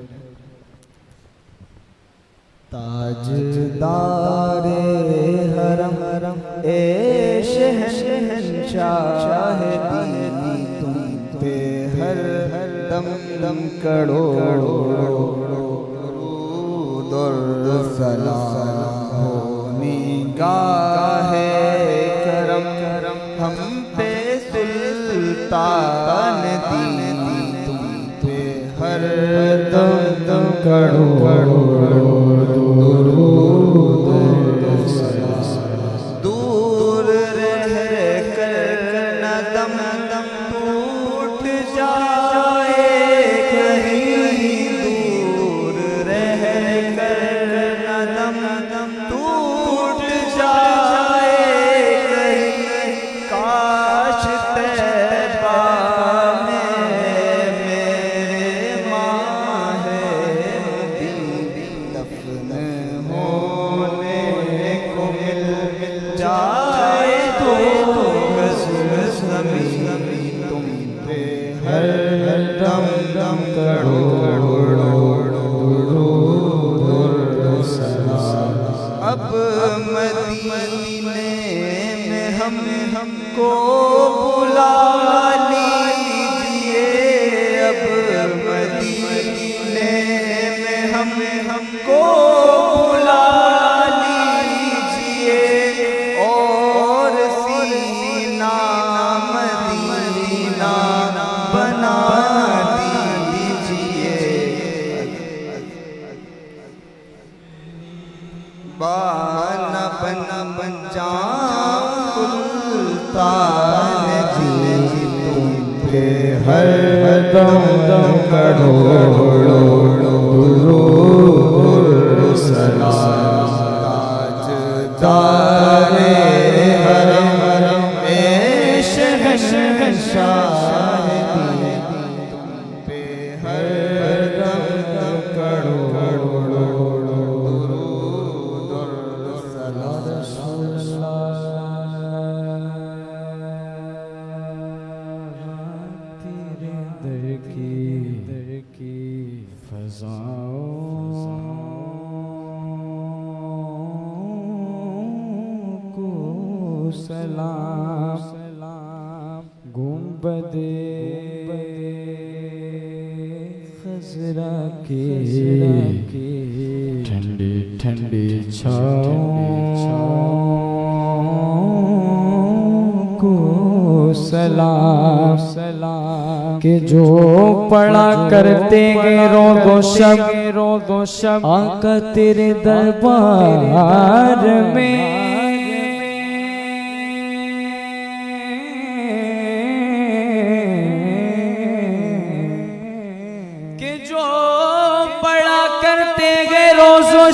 ताजदारे हरम ए शहंशाह दीनी, तुम पे हर दम दम करोड़ों दुरूद सलाम हो निगाहे करम, हम पे सुल्तान दीनी, तुम पे हर दम दम करोड़ों दुरूद सलाम। हर दम दम करोड़ों सलाम। अब मदीने में हमको बुला लीजिए, अब मदीने में हमको बुला लीजिए, और सीना मदीना बना दीजिए। बाना बन खुलता जी तुम पे हर दम दम करोड़ों सलाम। ताजदारे हरम ए शहंशाह तुम पे हर दम दम करोड़ों सलाम। दर की फज़ाओं को सलाम। गुंबदे खज़रा के ठंडी ठंडी छाओं को सलाम। कि जो पढ़ा करते रोज़ो शब आका तेरे दरबार में, कि जो पढ़ा करते गए रोज़ो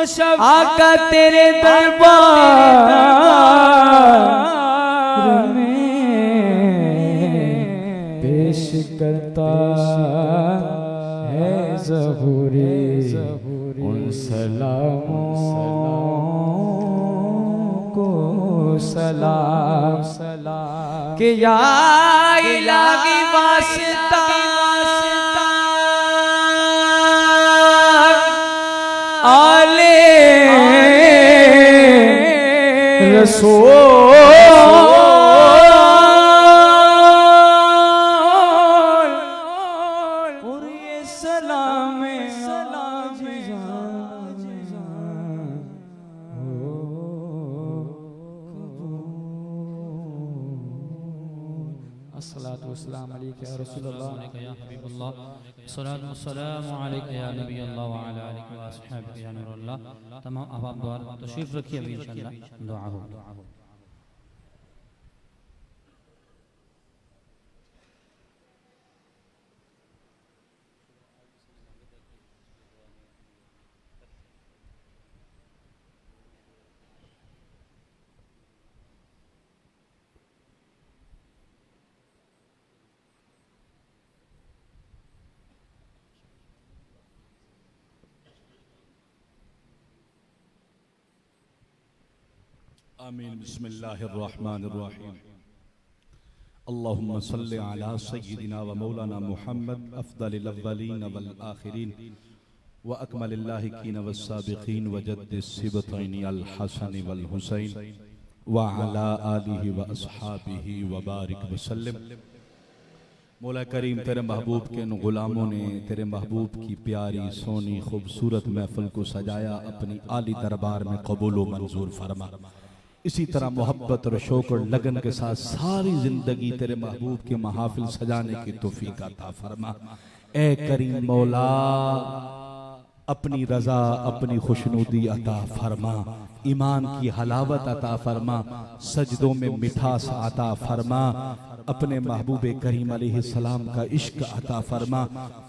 शब आका तेरे दरबार में पेश करता है ज़हूरी उन सलामों को सलाम। कि या इलाही वास्ता आले रसूल और ये सलाम अस्सलातु वस्सलाम अलैका या रसूलल्लाह या हबीबल्लाह, सलातु वस्सलामु अलैका या नबी अल्लाह व अला आलिका व अस्हाबिका या नूरल्लाह। तमाम अहबाब द्वारा तशरीफ रखिए, अभी इंशाअल्लाह दुआ हो। आमीन। बिस्मिल्लाहिर्रहमानिर्रहीम। अल्लाहुम्मा सल्लि अला सय्यिदिना व मौलाना मुहम्मद अफ़्ज़लिल अव्वलीन वल आखिरीन व अकमलिल लाहिकीन वस्साबिकीन व जद्दिस सिबतैन अल हसन वल हुसैन व अला आलिहि व अस्हाबिहि व बारिक वसल्लम। मौला करीम तेरे महबूब के इन गुलामों ने तेरे महबूब की प्यारी सोनी खूबसूरत महफिल को सजाया, अपनी आली दरबार में कबूल व मंजूर फरमा। इसी तरह मोहब्बत और शौक और लगन के साथ सारी जिंदगी तेरे महबूब के महाफिल सजाने की तौफीक अता फरमा। ए करीम मौला अपनी रजा अपनी खुशनुदी अता फरमा, ईमान की हलावत अता फरमा, सजदों में मिठास अता फरमा, अपने महबूब करीम अलैहिस्सलाम का इश्क अता फरमा,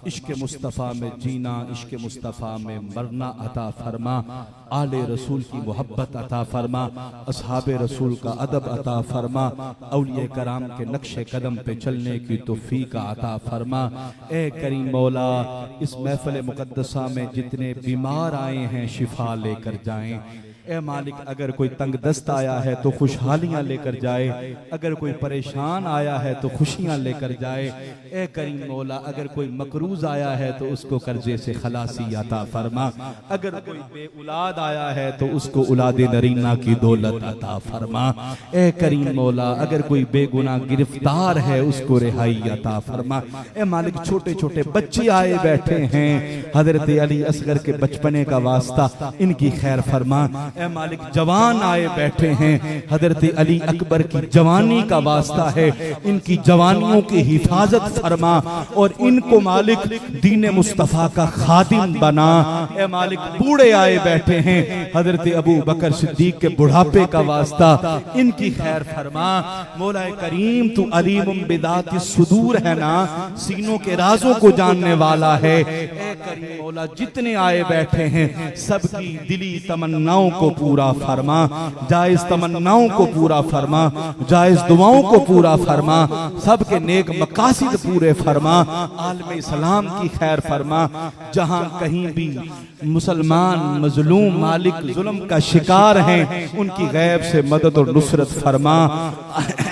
इश्क मुस्तफ़ा में जीना, इश्क मुस्तफ़ा में मरना अता फरमा, आले रसूल की मोहब्बत अता फरमा, असहाबे रसूल का अदब अता फरमा, औलिया कराम के नक्शे कदम पे चलने की तौफीक अता फरमा। ए करीम मौला इस महफिल मुक़द्दसा में जितने बीमार आए हैं शिफा लेकर जाएं, ए मालिक अगर कोई तंग दस्त आया है तो खुशहालियां लेकर जाए, अगर कोई परेशान आया है तो खुशियां लेकर जाए। ए करीम मौला अगर कोई मकरूज आया है तो उसको कर्जे से खलासी अता फरमा, अगर कोई बे औलाद आया है तो उसको औलादे नरीना की दौलत अता फरमा। ए करीम मौला अगर कोई बेगुनाह गिरफ्तार है उसको रिहाई अता फरमा। ए मालिक छोटे छोटे बच्चे आए बैठे हैं, हजरत अली असगर के बचपने का वास्ता इनकी खैर फरमा। ए मालिक जवान आए बैठे हैं, हजरत अली अकबर की जवानी का वास्ता है, इनकी जवानियों की हिफाजत फरमा और इनको मालिक दीन मुस्तफ़ा का खादिम बना। ए मालिक बूढ़े आए बैठे हैं, हजरत अबू बकर सिद्दीक के बुढ़ापे का वास्ता इनकी खैर फरमा। मौला करीम तू अलीमुम बिदाति सुदूर है ना, सीनों के राजों को जानने वाला है। ए करीम मौला जितने आए बैठे हैं सबकी दिली तमन्नाओं को पूरा फरमा, जायज तमन्नाओं को पूरा फरमा, जायज दुआओं को पूरा फरमा, सबके नेक मकासिद पूरे फरमा। आलम इस्लाम की खैर फरमा, जहां कहीं भी मुसलमान मजलूम मालिक जुल्म का शिकार हैं उनकी गैब से मदद और नुसरत फरमा।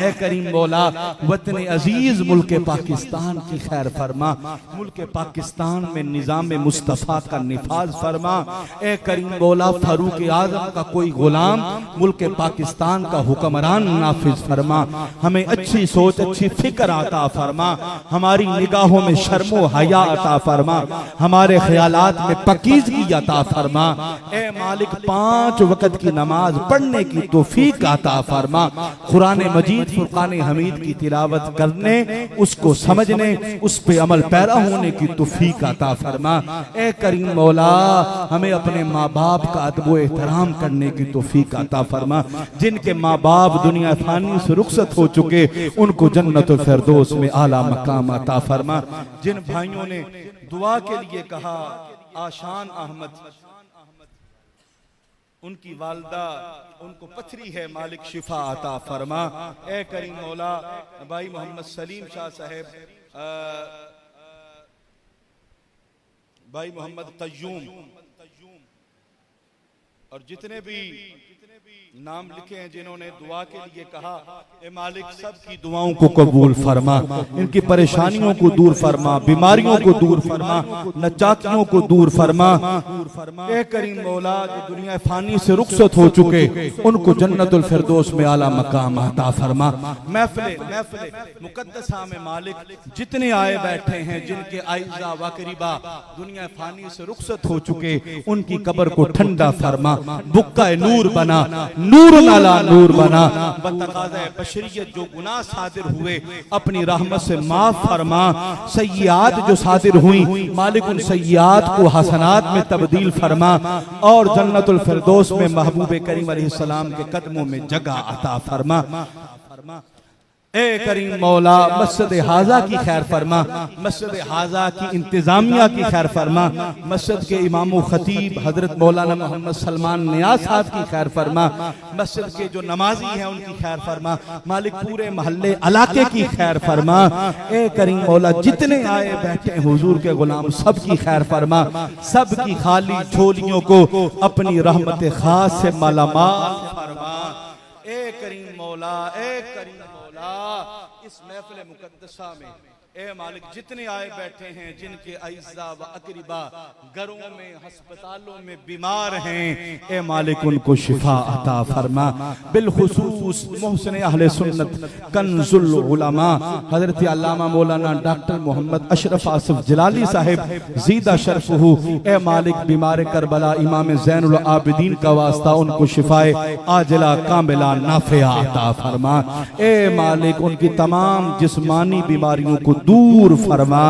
ए करीम मौला वतन अजीज मुल्क पाकिस्तान की खैर फरमा, मुल्क पाकिस्तान में निजाम मुस्तफ़ा का निफाज फरमा। ए करीम मौला फारूक आज़म का कोई गुलाम मुल्क पाकिस्तान का हुक्मरान नाफिज फरमा। हमें अच्छी सोच अच्छी फिक्र अता फरमा, हमारी निगाहों में शर्मो हया अता फरमा, हमारे ख्यालात में पकीज़गी अता फरमा। ए मालिक 5 वक्त की नमाज पढ़ने की तौफीक अता फरमा, कुरान मजीद फुरकान हमीद की तिलावत करने, उसको समझने, उस पे अमल पैरा होने की तौफीक अता फरमा। ए करीम मौला हमें अपने माँ बाप का अदब व एहतराम करने की तौफीक अता फरमा। जिनके माँ बाप दुनिया फानी से रुखसत हो चुके उनको जन्नतुल फिरदौस में आला मकाम अता फरमा। जिन भाइयों ने दुआ के लिए कहा, आशान अहमद उनकी वालदा उनको पथरी है, मालिक शिफा अता फरमा। ए करीम मौला भाई मोहम्मद सलीम शाह साहब, भाई मोहम्मद कय्यूम और जितने भी नाम लिखे हैं जिन्होंने दुआ के लिए कहा, ए मालिक सब की दुआओं को कबूल फरमा, इनकी परेशानियों को दूर फरमा, बीमारियों को दूर फरमा, नचातियों को दूर फरमा। ए करीम मौला जो दुनिया फानी से रुखसत हो चुके उनको जन्नतुल फिरदौस में आला मकाम अता फरमा। महफिल मुकद्दसा में मालिक जितने आए बैठे हैं, जिनके आइज़ा व करीबा दुनिया फानी से रुखसत हो चुके उनकी कब्र को ठंडा फरमा, बुक्का नूर बना, नूर नाला नूर बना। बतकाज़े बशरियत जो गुनाह सादिर हुए अपनी रहमत से माफ फरमा, सय्यात जो सादिर हुई मालिक उन सय्यात को हसनात में तब्दील फरमा और जन्नतुल फिरदौस में महबूब करीम अलैहिस्सलाम के कदमों में जगह अता फरमा। ए करीम मौला मस्जिद हाजा की खैर फरमा, मस्जिद हाजा की इंतजामिया की खैर फरमा, मस्जिद के इमाम खतीब हजरत मौलाना मोहम्मद सलमान नियाज साहब की खैर फरमा, मस्जिद के जो नमाजी हैं उनकी खैर फरमा, मालिक पूरे मोहल्ले इलाके की खैर फरमा। ए करीम मौला जितने आए बैठे हुजूर के गुलाम सब की खैर फरमा, सब की खाली झोलियों को अपनी रहमत खास से मालामाल फरमा। ए करीम मौला, ए करीम इस महफिल मुकद्दसा में ए मालिक जितने आए बैठे हैं जिनके आइज़ा व अकरीबा घरों में अस्पतालों में बीमार हैं, ए मालिक उनको शिफा अता फरमा। बिलखुसूस मोहसिन अहले सुन्नत कंजुल उलमा हजरत अल्लामा मौलाना डॉक्टर मोहम्मद अशरफ आसिफ जलाली साहिब ज़ीदा शरफ़हू, ए मालिक बीमार करबला इमाम ज़ैनुल आबिदीन का वास्ता उनको शिफाए आजिला कामिला नाफिया अता फरमा। ए मालिक उनकी तमाम जिस्मानी बीमारियों को दूर फरमा।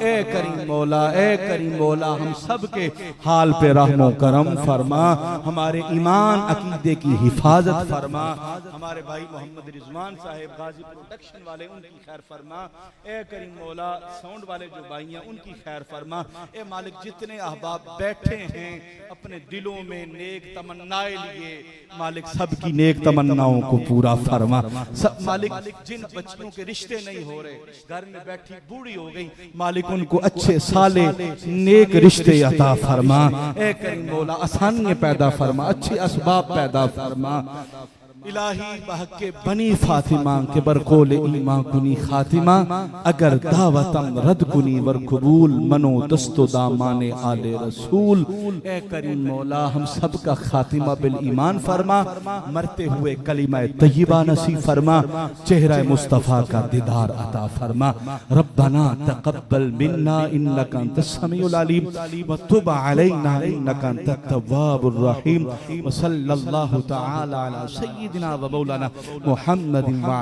ए करीम मौला, ए करीम मौला हम सब के हाल पे रहमो करम फरमा, हमारे ईमान अकीदे की हिफाजत फरमा। हमारे भाई मोहम्मद रिजवान साहिब गाजी प्रोडक्शन वाले उनकी खैर फरमा। ए करीम मौला साउंड वाले जो भाई हैं उनकी खैर फरमा। ए मालिक जितने अहबाब बैठे हैं अपने दिलों में नेक तमन्नाएं लिए, मालिक सब की नेक तमन्नाओं को पूरा फरमा। सब मालिक जिन बच्चियों के रिश्ते नहीं हो रहे, घर में बैठी बूढ़ी हो गई, मालिक उनको अच्छे साले नेक रिश्ते अता फरमा। ए करीम मौला आसानियां पैदा फरमा, अच्छे असबाब पैदा फरमा। इलाही बहके बनी फातिमा के बरकोल ईमान कुनी खातिमा, अगर दावतम रद कुनी वर कबूल मनो दस्तो दामाने आले रसूल। ए करीम मौला हम सब का खातिमा बिल ईमान फरमा, मरते हुए कलिमा तय्यबा नसीब फरमा, चेहरा मुस्तफ़ा का दीदार अता फरमा। रब्बना तक़ब्बल मिन्ना इन्नका अंतस समीउल अलीम व तुब अलैना इन्नका अंतत तव्वाबुर रहीम। व सल्लल्लाहु तआला अला सय्यिदिना व मौलाना मुहम्मदिन व